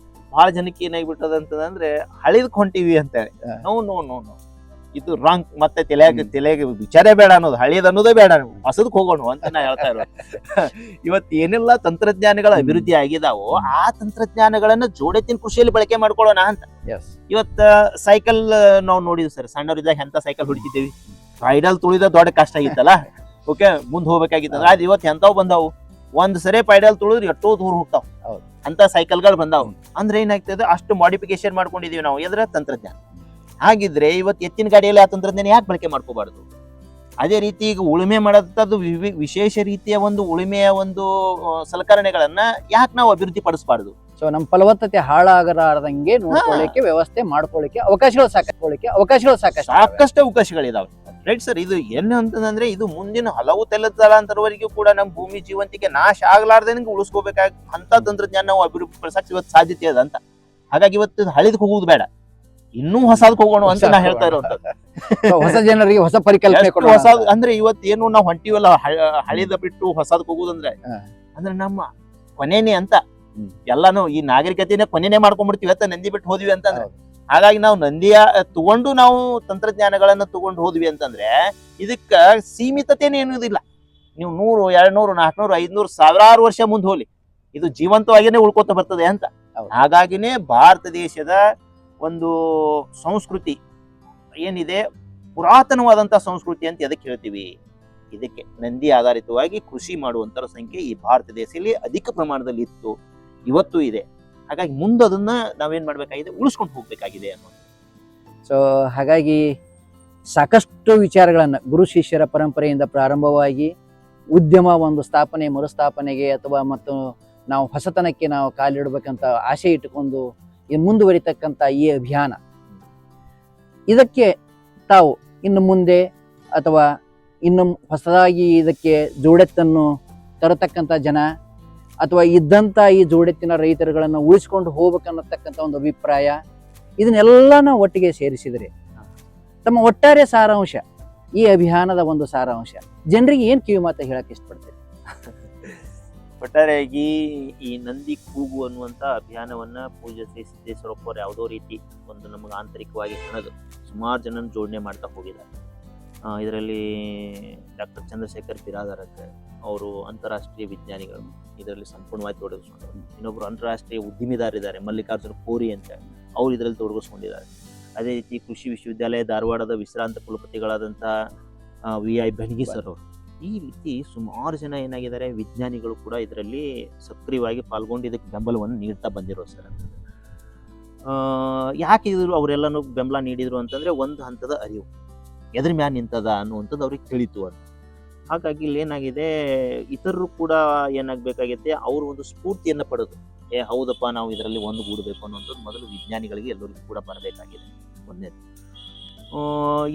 ಬಹಳ ಜನಕ್ಕೆ ಏನಾಗ್ಬಿಟ್ಟದ ಅಂತಂದ್ರೆ ಹಳಿದಕ್ ಹೊಂಟಿವಿ ಅಂತ ಹೇಳಿ. ನೋ ಇದು ರಾಂಗ್. ಮತ್ತೆ ತಲೆಗೆ ವಿಚಾರೇ ಬೇಡ ಅನ್ನೋದು, ಹಳಿಯದ್ ಅನ್ನೋದೇ ಬೇಡ, ಹೊಸದಕ್ಕೆ ಹೋಗೋಣ ಅಂತ ನಾ ಹೇಳ್ತಾ ಇರೋದು. ಇವತ್ತು ಏನೆಲ್ಲ ತಂತ್ರಜ್ಞಾನಗಳ ಅಭಿವೃದ್ಧಿ ಆಗಿದಾವೋ ಆ ತಂತ್ರಜ್ಞಾನಗಳನ್ನ ಜೋಡೆತ್ತಿನ ಕೃಷಿಯಲ್ಲಿ ಬಳಕೆ ಮಾಡ್ಕೊಳ್ಳೋಣ ಅಂತ. ಇವತ್ತ ಸೈಕಲ್ ನಾವು ನೋಡಿದ್ವಿ ಸರ್, ಸಣ್ಣವರಿದ್ದಾಗ ಎಂತ ಸೈಕಲ್ ಹೊಡಿತಿದ್ದೇವಿ, ಪೈಡಲ್ ತುಳಿದ ದೊಡ್ಡ ಕಷ್ಟ ಆಗಿತ್ತಲ್ಲ. ಓಕೆ, ಮುಂದ್ ಹೋಗ್ಬೇಕಾಗಿತ್ತಂದ್ರೆ ಅದು ಇವತ್ತು ಎಂತಾವ್ ಬಂದಾವು, ಒಂದ್ ಸರಿ ಪೈಡಲ್ ತುಳಿದ್ರೆ ಎಷ್ಟೋ ದೂರ ಹೋಗ್ತಾವ್ ಅಂತ ಸೈಕಲ್ಗಳು ಬಂದಾವ್. ಅಂದ್ರೆ ಏನಾಗ್ತದೆ, ಅಷ್ಟು ಮಾಡಿಫಿಕೇಶನ್ ಮಾಡ್ಕೊಂಡಿದೀವಿ ನಾವು ಎದ್ರ ತಂತ್ರಜ್ಞಾನ. ಹಾಗಿದ್ರೆ ಇವತ್ತು ಎತ್ತಿನ ಗಾಡಿಯಲ್ಲಿ ಆ ತಂತ್ರಜ್ಞಾನ ಯಾಕೆ ಬಳಕೆ ಮಾಡ್ಕೋಬಾರ್ದು? ಅದೇ ರೀತಿ ಈಗ ಉಳುಮೆ ಮಾಡೋದು ವಿಶೇಷ ರೀತಿಯ ಒಂದು ಉಳುಮೆಯ ಒಂದು ಸಲಕರಣೆಗಳನ್ನ ಯಾಕೆ ನಾವು ಅಭಿವೃದ್ಧಿ ಪಡಿಸಬಾರ್ದು? ಸೊ ನಮ್ಮ ಫಲವತ್ತತೆ ಹಾಳಾಗಲಾರ್ದಂಗೆ ನೋಡ್ಕೊಳ್ಳಿಕ್ಕೆ ವ್ಯವಸ್ಥೆ ಮಾಡ್ಕೊಳ್ಳಿಕ್ಕೆ ಅವಕಾಶಗಳು ಸಾಕಷ್ಟು ಅವಕಾಶಗಳಿದಾವೆ. Right sir. ಇದು ಏನು ಅಂತಂದ್ರೆ ಇದು ಮುಂದಿನ ಹಲವು ತಲಾಂತರವರೆಗೂ ಕೂಡ ನಮ್ಮ ಭೂಮಿ ಜೀವಂತಿಕೆ ನಾಶ ಆಗ್ಲಾರ್ದಂಗೆ ಉಳಿಸ್ಕೋಬೇಕಾಗ ಅಂತ ತಂತ್ರಜ್ಞಾನ ನಾವು ಅಭಿವೃದ್ಧಿ ಪಡಿಸಕ್ಕೆ ಇವತ್ತು ಸಾಧ್ಯತೆ ಅದ ಅಂತ. ಹಾಗಾಗಿ ಇವತ್ತು ಹಳಿದಕ್ಕೆ ಹೋಗುದು ಬೇಡ, ಇನ್ನೂ ಹೊಸದಕ್ಕೆ ಹೋಗೋಣ ಅಂತ ನಾ ಹೇಳ್ತಾ ಇರೋಂಥದ್ದು. ಹೊಸ ಜನರಿಗೆ ಹೊಸ ಪರಿಕಲ್ಪನೆ ಹೊಸ ಅಂದ್ರೆ ಇವತ್ತು ಏನು ನಾವು ಹೊಂಟಿವಲ್ಲ ಹಳಿದ ಬಿಟ್ಟು ಹೊಸದಕ್ಕೆ ಹೋಗುದಂದ್ರೆ ಅಂದ್ರೆ ನಮ್ಮ ಕೊನೆನೇ ಅಂತ ಎಲ್ಲಾನು ಈ ನಾಗರಿಕತೆನೇ ಕೊನೆನೇ ಮಾಡ್ಕೊಂಡ್ಬಿಡ್ತೀವಿ ಅಂತ ನಂದಿ ಬಿಟ್ಟು ಹೋದ್ವಿ ಅಂತಂದ್ರೆ. ಹಾಗಾಗಿ ನಾವು ನಂದಿಯ ತಗೊಂಡು ನಾವು ತಂತ್ರಜ್ಞಾನಗಳನ್ನ ತಗೊಂಡು ಹೋದ್ವಿ ಅಂತಂದ್ರೆ ಇದಕ್ಕ ಸೀಮಿತತೆನೇ ಏನುವುದಿಲ್ಲ. ನೀವು 100, 200, 400, 500 ಸಾವಿರಾರು ವರ್ಷ ಮುಂದೆ ಹೋಗ್ಲಿ, ಇದು ಜೀವಂತವಾಗಿನೇ ಉಳ್ಕೋತ ಬರ್ತದೆ ಅಂತ. ಹಾಗಾಗಿನೇ ಭಾರತ ದೇಶದ ಒಂದು ಸಂಸ್ಕೃತಿ ಏನಿದೆ, ಪುರಾತನವಾದಂತಹ ಸಂಸ್ಕೃತಿ ಅಂತ ಎದಕ್ಕೆ ಹೇಳ್ತೀವಿ? ಇದಕ್ಕೆ ನಂದಿ ಆಧಾರಿತವಾಗಿ ಕೃಷಿ ಮಾಡುವಂತರ ಸಂಖ್ಯೆ ಈ ಭಾರತ ದೇಶದಲ್ಲಿ ಅಧಿಕ ಪ್ರಮಾಣದಲ್ಲಿ ಇತ್ತು, ಇವತ್ತು ಇದೆ. ಹಾಗಾಗಿ ಮುಂದೆ ಅದನ್ನ ನಾವೇನ್ ಮಾಡ್ಬೇಕಾಗಿದೆ, ಉಳಿಸ್ಕೊಂಡು ಹೋಗ್ಬೇಕಾಗಿದೆ ಅನ್ನೋದು. ಸೊ ಹಾಗಾಗಿ ಸಾಕಷ್ಟು ವಿಚಾರಗಳನ್ನ ಗುರು ಶಿಷ್ಯರ ಪರಂಪರೆಯಿಂದ ಪ್ರಾರಂಭವಾಗಿ ಉದ್ಯಮ ಒಂದು ಸ್ಥಾಪನೆ ಮರುಸ್ಥಾಪನೆಗೆ ಅಥವಾ ಮತ್ತು ನಾವು ಹೊಸತನಕ್ಕೆ ನಾವು ಕಾಲಿಡಬೇಕಂತ ಆಸೆ ಇಟ್ಟುಕೊಂಡು ಮುಂದುವರಿತಕ್ಕಂಥ ಈ ಅಭಿಯಾನ, ಇದಕ್ಕೆ ತಾವು ಇನ್ನು ಮುಂದೆ ಅಥವಾ ಇನ್ನು ಹೊಸದಾಗಿ ಇದಕ್ಕೆ ಜೋಡೆತ್ತನ್ನು ತರತಕ್ಕಂಥ ಜನ ಅಥವಾ ಇದ್ದಂಥ ಈ ಜೋಡೆತ್ತಿನ ರೈತರುಗಳನ್ನು ಉಳಿಸ್ಕೊಂಡು ಹೋಗ್ಬೇಕನ್ನತಕ್ಕಂಥ ಒಂದು ಅಭಿಪ್ರಾಯ, ಇದನ್ನೆಲ್ಲನ ಒಟ್ಟಿಗೆ ಸೇರಿಸಿದರೆ ತಮ್ಮ ಒಟ್ಟಾರೆ ಸಾರಾಂಶ, ಈ ಅಭಿಯಾನದ ಒಂದು ಸಾರಾಂಶ ಜನರಿಗೆ ಏನ್ ಕಿವಿ ಮಾತು ಹೇಳಕ್ ಇಷ್ಟಪಡ್ತೀರಿ? ಒಟ್ಟಾರೆಯಾಗಿ ಈ ನಂದಿ ಕೂಗು ಅನ್ನುವಂಥ ಅಭಿಯಾನವನ್ನ ಪೂಜ್ಯ ಶ್ರೀ ಸಿದ್ದೇಶ್ವರಪ್ಪರು ಯಾವುದೋ ರೀತಿ ಒಂದು ನಮಗೆ ಆಂತರಿಕವಾಗಿ ಹಣದು ಸುಮಾರು ಜನನ ಜೋಡಣೆ ಮಾಡ್ತಾ ಹೋಗಿದ್ದಾರೆ. ಇದರಲ್ಲಿ ಡಾಕ್ಟರ್ ಚಂದ್ರಶೇಖರ್ ಬಿರಾದರ್ ಅವರು ಅಂತಾರಾಷ್ಟ್ರೀಯ ವಿಜ್ಞಾನಿಗಳು, ಇದರಲ್ಲಿ ಸಂಪೂರ್ಣವಾಗಿ ತೊಡಗಿಸ್ಕೊಂಡರು. ಇನ್ನೊಬ್ರು ಅಂತಾರಾಷ್ಟ್ರೀಯ ಉದ್ಯಮಿದಾರಿದ್ದಾರೆ, ಮಲ್ಲಿಕಾರ್ಜುನ ಕೋರಿ ಅಂತ, ಅವ್ರು ಇದರಲ್ಲಿ ತೊಡಗಿಸ್ಕೊಂಡಿದ್ದಾರೆ. ಅದೇ ರೀತಿ ಕೃಷಿ ವಿಶ್ವವಿದ್ಯಾಲಯ ಧಾರವಾಡದ ವಿಶ್ರಾಂತ ಕುಲಪತಿಗಳಾದಂತಹ VI ಬೆಳಗಿ ಸರ್ ಅವರು. ಈ ರೀತಿ ಸುಮಾರು ಜನ ಏನಾಗಿದ್ದಾರೆ ವಿಜ್ಞಾನಿಗಳು ಕೂಡ ಇದರಲ್ಲಿ ಸಕ್ರಿಯವಾಗಿ ಪಾಲ್ಗೊಂಡು ಇದಕ್ಕೆ ಬೆಂಬಲವನ್ನು ನೀಡ್ತಾ ಬಂದಿರೋ ಸರ್. ಯಾಕೆ ಇದ್ರು ಅವರೆಲ್ಲನೂ ಬೆಂಬಲ ನೀಡಿದ್ರು ಅಂತಂದ್ರೆ ಒಂದು ಹಂತದ ಅರಿವು, ಎದ್ರ ಮ್ಯಾಲ ನಿಂತದ ಅನ್ನುವಂಥದ್ದು ಅವ್ರಿಗೆ ತಿಳಿತು ಅಂತ. ಹಾಗಾಗಿ ಇಲ್ಲಿ ಏನಾಗಿದೆ, ಇತರರು ಕೂಡ ಏನಾಗಬೇಕಾಗೈತೆ, ಅವರು ಒಂದು ಸ್ಫೂರ್ತಿಯನ್ನು ಪಡೆದು ಹೌದಪ್ಪ ನಾವು ಇದರಲ್ಲಿ ಒಂದುಗೂಡಬೇಕು ಅನ್ನುವಂಥದ್ದು ಮೊದಲು ವಿಜ್ಞಾನಿಗಳಿಗೆ ಎಲ್ಲರಿಗೂ ಕೂಡ ಬರಬೇಕಾಗಿದೆ. ಒಂದನೇದು.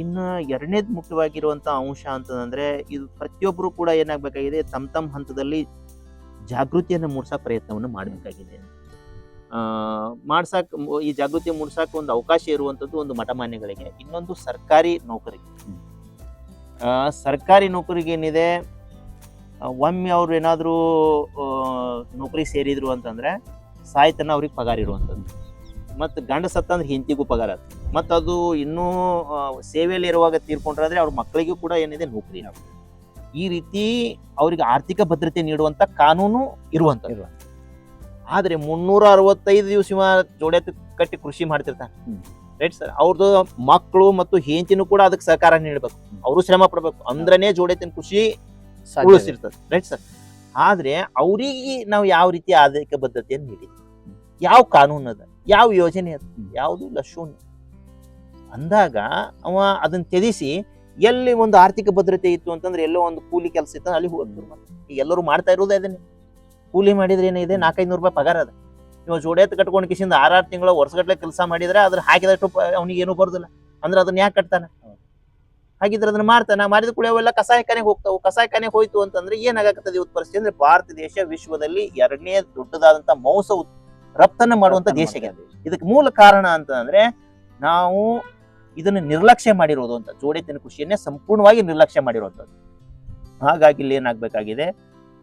ಇನ್ನು ಎರಡನೇದು ಮುಖ್ಯವಾಗಿರುವಂಥ ಅಂಶ ಅಂತಂದ್ರೆ, ಇದು ಪ್ರತಿಯೊಬ್ಬರು ಕೂಡ ಏನಾಗಬೇಕಾಗಿದೆ, ತಮ್ಮ ಹಂತದಲ್ಲಿ ಜಾಗೃತಿಯನ್ನು ಮೂಡಿಸೋ ಪ್ರಯತ್ನವನ್ನು ಮಾಡಬೇಕಾಗಿದೆ. ಈ ಜಾಗೃತಿ ಮೂಡಿಸಕ್ಕೆ ಒಂದು ಅವಕಾಶ ಇರುವಂಥದ್ದು ಒಂದು ಮಠಮಾನ್ಯಗಳಿಗೆ, ಇನ್ನೊಂದು ಸರ್ಕಾರಿ ನೌಕರಿಗೆ. ಸರ್ಕಾರಿ ನೌಕರಿಗೆ ಏನಿದೆ, ಒಮ್ಮೆ ಅವ್ರು ಏನಾದರೂ ನೌಕರಿ ಸೇರಿದ್ರು ಅಂತಂದ್ರೆ ಸಾಯ್ತನ ಅವ್ರಿಗೆ ಪಗಾರ ಇರುವಂಥದ್ದು, ಮತ್ತು ಗಂಡ ಸತ್ತಂದ್ರೆ ಹೆಂಡತಿಗೂ ಪಗಾರ, ಮತ್ತು ಅದು ಇನ್ನೂ ಸೇವೆಯಲ್ಲಿ ಇರುವಾಗ ತೀರ್ಕೊಂಡ್ರೆ ಅವ್ರ ಮಕ್ಕಳಿಗೂ ಕೂಡ ಏನಿದೆ ನೌಕರಿ. ಈ ರೀತಿ ಅವರಿಗೆ ಆರ್ಥಿಕ ಭದ್ರತೆ ನೀಡುವಂತ ಕಾನೂನು ಇರುವಂಥದ್ದು. ಆದ್ರೆ 365 ದಿವಸ ಜೋಡೆ ಕಟ್ಟಿ ಕೃಷಿ ಮಾಡ್ತಿರ್ತಾನೆ, ರೈಟ್ ಸರ್. ಅವ್ರದ್ದು ಮಕ್ಕಳು ಮತ್ತು ಹೆಂಡತಿನೂ ಕೂಡ ಅದಕ್ಕೆ ಸಹಕಾರ ನೀಡಬೇಕು, ಅವರು ಶ್ರಮ ಪಡಬೇಕು, ಅಂದ್ರನೇ ಜೋಡೆತಿನ ಕೃಷಿ ಉಳಿಸಿರ್ತದೆ, ರೈಟ್ ಸರ್. ಆದ್ರೆ ಅವ್ರಿಗೆ ನಾವು ಯಾವ ರೀತಿ ಆರ್ಥಿಕ ಬದ್ಧತೆಯನ್ನು ನೀಡಿದ್ವಿ, ಯಾವ ಕಾನೂನು ಅದ, ಯಾವ ಯೋಜನೆ ಅದ, ಯಾವುದು ಇಲ್ಲ, ಶೂನ್ಯ ಅಂದಾಗ ಅವ ಅದನ್ನ ತ್ಯಜಿಸಿ ಎಲ್ಲಿ ಒಂದು ಆರ್ಥಿಕ ಭದ್ರತೆ ಇತ್ತು ಅಂತಂದ್ರೆ, ಎಲ್ಲೋ ಒಂದು ಕೂಲಿ ಕೆಲಸ ಇತ್ತು ಅಲ್ಲಿ ಹೋಗ್ತಾರೆ. ಈಗ ಎಲ್ಲರೂ ಮಾಡ್ತಾ ಇರೋದೇ ಅದನ್ನೇ. ಕೂಲಿ ಮಾಡಿದ್ರೆ ಏನಿದೆ, 400-500 ರೂಪಾಯಿ ಪಗಾರ ಅದ. ನೀವು ಜೋಡೆತ್ ಕಟ್ಕೊಂಡು ಕಿಸಿಂದ 6 ತಿಂಗಳು ವರ್ಷಗಟ್ಲೆ ಕೆಲಸ ಮಾಡಿದ್ರೆ ಅದ್ರ ಹಾಕಿದಷ್ಟು ಅವ್ನಿಗೆ ಏನೂ ಬರೋದಿಲ್ಲ ಅಂದ್ರೆ ಅದನ್ನ ಯಾಕೆ ಕಟ್ತಾನೆ? ಹಾಗಿದ್ರೆ ಅದನ್ನ ಮಾಡ್ತಾನೆ. ಮಾಡಿದ ಕೂಡ ಅವೆಲ್ಲ ಕಸಾಯಖಾನೆಗೆ ಹೋಗ್ತಾವು. ಕಸಾಯಖಾನೆಗೆ ಹೋಯ್ತು ಅಂತಂದ್ರೆ ಏನಾಗತ್ತದ ಇವತ್ತು ಪರಿಸ್ಥಿತಿ ಅಂದ್ರೆ, ಭಾರತ ದೇಶ ವಿಶ್ವದಲ್ಲಿ 2ನೇ ದೊಡ್ಡದಾದಂತ ಮಾಂಸ ರಫ್ತನ್ನ ಮಾಡುವಂತ ದೇಶ. ಇದಕ್ಕೆ ಮೂಲ ಕಾರಣ ಅಂತಂದ್ರೆ ನಾವು ಇದನ್ನ ನಿರ್ಲಕ್ಷ್ಯ ಮಾಡಿರೋದು ಅಂತ, ಜೋಡೆತ್ತಿನ ಕೃಷಿಯನ್ನೇ ಸಂಪೂರ್ಣವಾಗಿ ನಿರ್ಲಕ್ಷ್ಯ ಮಾಡಿರುವಂಥದ್ದು. ಹಾಗಾಗಿ ಇಲ್ಲಿ ಏನಾಗಬೇಕಾಗಿದೆ,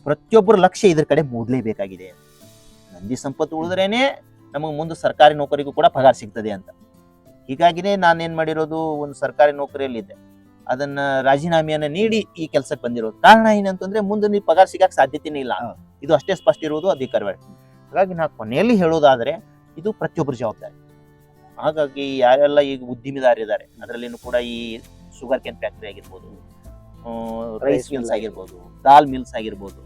ಪ್ರತಿಯೊಬ್ಬರ ಲಕ್ಷ್ಯ ಇದ್ರ ಕಡೆ ಮೂಡಲೇಬೇಕಾಗಿದೆ. ನಂದಿ ಸಂಪತ್ತು ಉಳಿದ್ರೇನೆ ನಮಗೆ ಮುಂದೆ ಸರ್ಕಾರಿ ನೌಕರಿಗೂ ಕೂಡ ಪಗಾರ ಸಿಗ್ತದೆ ಅಂತ. ಹೀಗಾಗಿನೇ ನಾನೇನ್ ಮಾಡಿರೋದು, ಒಂದು ಸರ್ಕಾರಿ ನೌಕರಿಯಲ್ಲಿದ್ದೆ, ಅದನ್ನ ರಾಜೀನಾಮೆಯನ್ನ ನೀಡಿ ಈ ಕೆಲಸಕ್ಕೆ ಬಂದಿರೋದು. ಕಾರಣ ಏನಂತಂದ್ರೆ, ಮುಂದೆ ನೀವು ಪಗಾರ ಸಿಗಕ್ಕೆ ಸಾಧ್ಯತೆನೇ ಇಲ್ಲ, ಇದು ಅಷ್ಟೇ ಸ್ಪಷ್ಟ ಇರುವುದು ಅಧಿಕಾರವಾಗಿ. ಹಾಗಾಗಿ ನಾ ಕೊನೆಯಲ್ಲಿ ಹೇಳೋದಾದ್ರೆ, ಇದು ಪ್ರತಿಯೊಬ್ಬರ ಜವಾಬ್ದಾರಿ. ಹಾಗಾಗಿ ಯಾರೆಲ್ಲ ಈಗ ಉದ್ದಿಮೆದಾರಿದ್ದಾರೆ, ಅದರಲ್ಲಿನೂ ಕೂಡ ಈ ಶುಗರ್ ಕೇನ್ ಫ್ಯಾಕ್ಟರಿ ಆಗಿರ್ಬೋದು, ರೈಸ್ ಮಿಲ್ಸ್ ಆಗಿರ್ಬೋದು, ದಾಲ್ ಮಿಲ್ಸ್ ಆಗಿರ್ಬೋದು,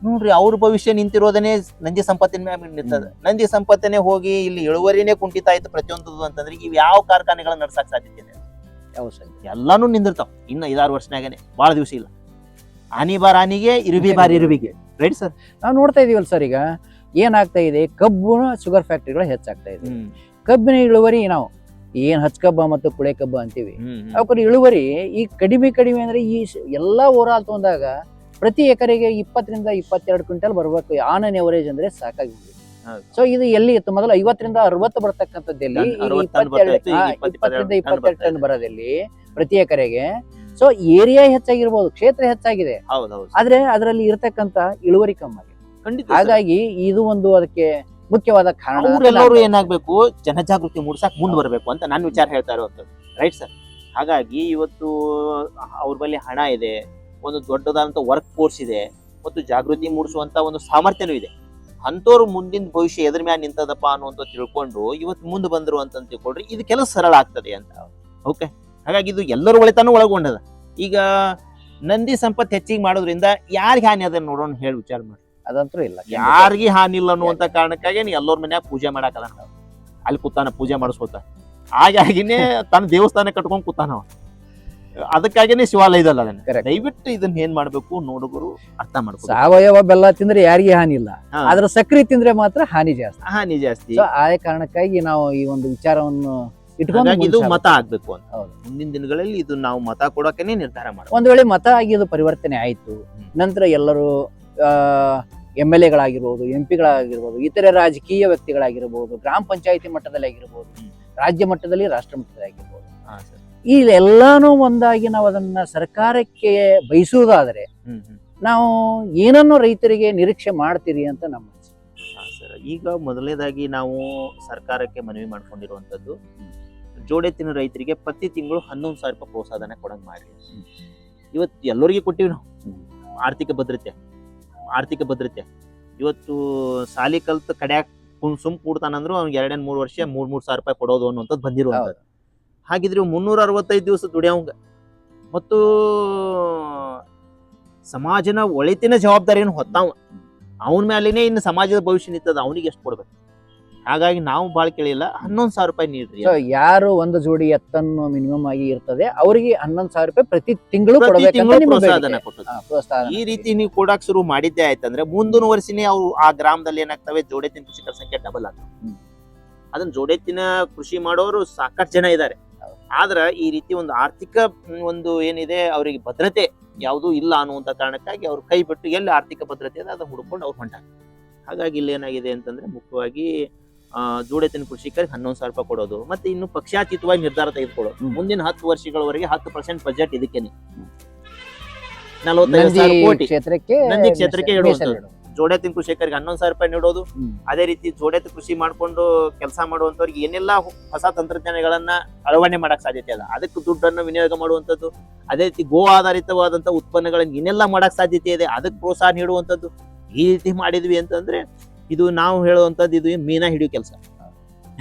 ನೋಡ್ರಿ ಅವ್ರ ಭವಿಷ್ಯ ನಿಂತಿರೋದನ್ನೇ ನಂದಿ ಸಂಪತ್ತಿನ ಮ್ಯಾಗ ನಿಂತದ. ನಂದಿ ಸಂಪತ್ತನೇ ಹೋಗಿ ಇಲ್ಲಿ ಇಳುವರಿನೇ ಕುಂಠಿತ ಆಯ್ತು ಪ್ರತಿಯೊಂದು ಅಂತಂದ್ರೆ, ಇವ್ ಯಾವ ಕಾರ್ಖಾನೆಗಳನ್ನ ನಡ್ಸಕ್ ಸಾಧ್ಯತೆ ಇದೆ? ಎಲ್ಲಾನು ನಿಂದಿರ್ತಾವ. ಇನ್ನು 5-6 ವರ್ಷನಾಗನೆ, ಬಹಳ ದಿವಸ ಇಲ್ಲ. ಆನಿ ಬಾರ್ ಆನಿಗೆ, ಇರುಬಿ ಬಾರ್ ಇರುಬಿಗೆ, ರೈಟ್ ಸರ್. ನಾವು ನೋಡ್ತಾ ಇದೀವಲ್ಲ ಸರ್, ಈಗ ಏನಾಗ್ತಾ ಇದೆ, ಕಬ್ಬಿನ ಶುಗರ್ ಫ್ಯಾಕ್ಟರಿಗಳು ಹೆಚ್ಚಾಗ್ತಾ ಇದೆ. ಕಬ್ಬಿನ ಇಳುವರಿ ನಾವು ಏನ್ ಹಚ್ಕಬ್ಬ ಮತ್ತು ಕುಳೆ ಕಬ್ಬ ಅಂತೀವಿ, ಅವಕ್ರ ಇಳುವರಿ ಈ ಕಡಿಮೆ ಅಂದ್ರೆ ಈ ಎಲ್ಲಾ ಓವರಾಲ್ ತಗೊಂಡಾಗ ಪ್ರತಿ ಎಕರೆಗೆ 20-22 ಕ್ವಿಂಟಲ್ ಬರ್ಬೇಕು ಆನ್ ಅನ್ ಎವರೇಜ್ ಅಂದ್ರೆ ಸಾಕಾಗಿ. ಸೊ ಇದು ಎಲ್ಲಿ ಇತ್ತು ಮೊದಲು 50-60 ಬರ್ತಕ್ಕಂಥದ್ದಲ್ಲಿ 20-22 ಟನ್ ಬರೋದಲ್ಲಿ ಪ್ರತಿ ಎಕರೆಗೆ. ಸೊ ಏರಿಯಾ ಹೆಚ್ಚಾಗಿರ್ಬೋದು, ಕ್ಷೇತ್ರ ಹೆಚ್ಚಾಗಿದೆ, ಆದ್ರೆ ಅದರಲ್ಲಿ ಇರ್ತಕ್ಕಂಥ ಇಳುವರಿ ಕಮ್ಮಿ ಆಗಿದೆ. ಹಾಗಾಗಿ ಇದು ಒಂದು ಅದಕ್ಕೆ ಮುಖ್ಯವಾದ ಕಾರಣ. ಅವರೆಲ್ಲರೂ ಏನಾಗ್ಬೇಕು, ಜನಜಾಗೃತಿ ಮೂಡಿಸಕ್ ಮುಂದೆ ಬರ್ಬೇಕು ಅಂತ ನಾನು ವಿಚಾರ ಹೇಳ್ತಾ ಇರುವಂತದ್ದು, ರೈಟ್ ಸರ್. ಹಾಗಾಗಿ ಇವತ್ತು ಅವ್ರ ಬಳಿ ಹಣ ಇದೆ, ಒಂದು ದೊಡ್ಡದಾದಂತ ವರ್ಕ್ ಫೋರ್ಸ್ ಇದೆ, ಮತ್ತು ಜಾಗೃತಿ ಮೂಡಿಸುವಂತ ಒಂದು ಸಾಮರ್ಥ್ಯನೂ ಇದೆ. ಅಂತವ್ರು ಮುಂದಿನ ಭವಿಷ್ಯ ಎದ್ರ ಮ್ಯಾಲ ನಿಂತದಪ್ಪ ಅನ್ನುವಂತ ತಿಳ್ಕೊಂಡು ಇವತ್ತು ಮುಂದೆ ಬಂದ್ರು ಅಂತ ತಿಳ್ಕೊಳ್ರಿ, ಇದು ಕೆಲಸ ಸರಳ ಆಗ್ತದೆ ಅಂತ. ಓಕೆ, ಹಾಗಾಗಿ ಇದು ಎಲ್ಲರ ಒಳಿತಾನು ಒಳಗೊಂಡದ. ಈಗ ನಂದಿ ಸಂಪತ್ತು ಹೆಚ್ಚಿಗೆ ಮಾಡೋದ್ರಿಂದ ಯಾರಿಗೆ ಹಾನಿ ಅದನ್ನ ನೋಡೋಣ ಹೇಳಿ ವಿಚಾರ ಮಾಡಿ. ಅದಂತೂ ಇಲ್ಲ, ಯಾರಿಗೂ ಹಾನಿ ಇಲ್ಲ ಅನ್ನುವಂತ ಕಾರಣಕ್ಕಾಗಿ ಎಲ್ಲರ ಮನ್ಯಾಗ ಪೂಜೆ ಮಾಡಾಕಲ್ಲ, ಅಲ್ಲಿ ಕೂತಾನ ಪೂಜೆ ಮಾಡಿಸ್ಕೋತ. ಹಾಗಾಗಿನೇ ತನ್ನ ದೇವಸ್ಥಾನ ಕಟ್ಕೊಂಡ್ ಕೂತಾನ, ಅದಕ್ಕಾಗಿನೇ ಶಿವಾಲಯ ಇದಲ್ಲ. ಅದನ್ನ ದಯವಿಟ್ಟು ಇದನ್ನ ಏನ್ ಮಾಡ್ಬೇಕು ನೋಡುಗರು ಅರ್ಥ ಮಾಡ್ಕೊ. ಸಾವಯವ ಬೆಲ್ಲ ತಿಂದ್ರೆ ಯಾರಿಗೆ ಹಾನಿ ಇಲ್ಲ, ಆದ್ರೆ ಸಕ್ರೆ ತಿಂದ್ರೆ ಮಾತ್ರ ಹಾನಿ ಜಾಸ್ತಿ. ಆ ಕಾರಣಕ್ಕಾಗಿ ನಾವು ಈ ಒಂದು ವಿಚಾರವನ್ನು ಇಟ್ಕೊಂಡು ಇದು ಮತ ಆಗ್ಬೇಕು ಅಂತ ಮುಂದಿನ ದಿನಗಳಲ್ಲಿ ಇದು ನಾವು ಮತ ಕೊಡೋಕೆ ನಿರ್ಧಾರ ಮಾಡ್ತೀವಿ. ಒಂದ್ ವೇಳೆ ಮತ ಆಗಿ ಇದು ಪರಿವರ್ತನೆ ಆಯ್ತು, ನಂತರ ಎಲ್ಲರೂ MLA ಗಳಾಗಿರ್ಬೋದು, MP ಗಳಾಗಿರ್ಬೋದು, ಇತರೆ ರಾಜಕೀಯ ವ್ಯಕ್ತಿಗಳಾಗಿರ್ಬೋದು, ಗ್ರಾಮ ಪಂಚಾಯತಿ ಮಟ್ಟದಲ್ಲಿ ಆಗಿರ್ಬೋದು, ರಾಜ್ಯ ಮಟ್ಟದಲ್ಲಿ, ರಾಷ್ಟ್ರ ಮಟ್ಟದಲ್ಲಿ ಆಗಿರ್ಬೋದು, ಇಲ್ಲೆಲ್ಲಾನು ಒಂದಾಗಿ ನಾವು ಅದನ್ನ ಸರ್ಕಾರಕ್ಕೆ ಬಯಸುವುದಾದ್ರೆ ನಾವು ಏನನ್ನು ರೈತರಿಗೆ ನಿರೀಕ್ಷೆ ಮಾಡ್ತೀರಿ ಅಂತ ನಮ್ಮ ಸರ್. ಈಗ ಮೊದಲನೇದಾಗಿ ನಾವು ಸರ್ಕಾರಕ್ಕೆ ಮನವಿ ಮಾಡ್ಕೊಂಡಿರುವಂತದ್ದು, ಜೋಡೆತ್ತಿನ ರೈತರಿಗೆ ಪ್ರತಿ ತಿಂಗಳು 11,000 ರೂಪಾಯಿ ಪ್ರೋತ್ಸಾಹನ ಕೊಡಂಗ್ ಮಾಡಿ. ಇವತ್ತು ಎಲ್ಲರಿಗೂ ಕೊಟ್ಟಿವಿ ನಾವು, ಆರ್ಥಿಕ ಭದ್ರತೆ ಇವತ್ತು ಸಾಲಿ ಕಲ್ತ್ ಕಡ್ಯಾಕ್ ಸುಮ್ ಕೂಡ್ತಾನಂದ್ರು ಅವ್ನಿಗೆ 2-3 ವರ್ಷ 3,000 ರೂಪಾಯಿ ಕೊಡೋದು ಅನ್ನುವಂಥದ್ದು ಬಂದಿರುವಂಥದ್ದು. ಹಾಗಿದ್ರೆ 365 ದಿವಸ ದುಡಿಯೋಂಗ ಮತ್ತು ಸಮಾಜನ ಒಳಿತಿನ ಜವಾಬ್ದಾರಿಯನ್ನು ಹೊತ್ತಾವ, ಅವನ ಮೇಲೇನೆ ಇನ್ನು ಸಮಾಜದ ಭವಿಷ್ಯ ನಿಂತದ, ಅವನಿಗೆ ಎಷ್ಟು ಕೊಡ್ಬೇಕು. ಹಾಗಾಗಿ ನಾವು ಬಾಳ್ ಕೇಳಿಲ್ಲ, 11,000 ರೂಪಾಯಿ ನೀಡ್ರಿ. ಯಾರು ಒಂದು ಜೋಡಿ ಎತ್ತನ್ನು ಮಿನಿಮಮ್ ಆಗಿ ಇರ್ತದೆ ಅವರಿಗೆ 11,000 ರೂಪಾಯಿ ಪ್ರತಿ ತಿಂಗಳು ಈ ರೀತಿ ನೀವು ಕೊಡಾಕ್ ಶುರು ಮಾಡಿದ್ದೆ ಆಯ್ತಂದ್ರೆ ಮುಂದಿನ ವರ್ಷನೇ ಅವ್ರು ಆ ಗ್ರಾಮದಲ್ಲಿ ಏನಾಗ್ತವೆ, ಜೋಡೆತ್ತಿನ ಕೃಷಿಕರ ಸಂಖ್ಯೆ ಡಬಲ್ ಆಗ್ತವೆ. ಅದನ್ನ ಜೋಡೆತ್ತಿನ ಕೃಷಿ ಮಾಡೋರು ಸಾಕಷ್ಟು ಜನ ಇದ್ದಾರೆ. ಆದ್ರ ಈ ರೀತಿ ಒಂದು ಆರ್ಥಿಕ ಒಂದು ಏನಿದೆ ಅವರಿಗೆ ಭದ್ರತೆ ಯಾವುದು ಇಲ್ಲ ಅನ್ನುವಂತ ಕಾರಣಕ್ಕಾಗಿ ಅವ್ರು ಕೈ ಬಿಟ್ಟು ಎಲ್ಲಿ ಆರ್ಥಿಕ ಭದ್ರತೆ ಇದೆ ಅದನ್ನ ಹುಡ್ಕೊಂಡು ಅವ್ರು ಹೊಂಟಾಗ. ಹಾಗಾಗಿ ಇಲ್ಲಿ ಏನಾಗಿದೆ ಅಂತಂದ್ರೆ ಮುಖ್ಯವಾಗಿ ಜೋಡೆತ್ತಿನ ಕೃಷಿಕರಿಗೆ 11,000 ರೂಪಾಯಿ ಕೊಡೋದು, ಮತ್ತೆ ಇನ್ನು ಪಕ್ಷಾತೀತವಾಗಿ ನಿರ್ಧಾರ ತೆಗೆದುಕೊಳ್ಳೋದು. ಮುಂದಿನ 10 ವರ್ಷಗಳವರೆಗೆ 10% ಬಜೆಟ್ ಇದಕ್ಕೇನೆ 45,000 ಕೋಟಿ ನಂದಿ ಕ್ಷೇತ್ರಕ್ಕೆ ಇಡುವಂಥದ್ದು. ಜೋಡೆತ್ತಿನ ಕೃಷಿಕರಿಗೆ 11,000 ರೂಪಾಯಿ ನೀಡೋದು. ಅದೇ ರೀತಿ ಜೋಡೆತ್ತು ಕೃಷಿ ಮಾಡ್ಕೊಂಡು ಕೆಲಸ ಮಾಡುವಂತವ್ರಿಗೆ ಏನೆಲ್ಲ ಹೊಸ ತಂತ್ರಜ್ಞಾನಗಳನ್ನ ಅಳವಡಿಕೆ ಮಾಡಕ್ ಸಾಧ್ಯತೆ ಅದ, ಅದಕ್ಕೆ ದುಡ್ಡನ್ನು ವಿನಿಯೋಗ ಮಾಡುವಂಥದ್ದು. ಅದೇ ರೀತಿ ಗೋ ಆಧಾರಿತವಾದಂತ ಉತ್ಪನ್ನಗಳನ್ನ ಏನೆಲ್ಲ ಮಾಡಕ್ ಸಾಧ್ಯತೆ ಇದೆ ಅದಕ್ಕೆ ಪ್ರೋತ್ಸಾಹ ನೀಡುವಂಥದ್ದು. ಈ ರೀತಿ ಮಾಡಿದ್ವಿ ಅಂತಂದ್ರೆ ಇದು ನಾವು ಹೇಳುವಂತದ್ದು ಇದು ಮೀನಾ ಹಿಡಿಯೋ ಕೆಲಸ.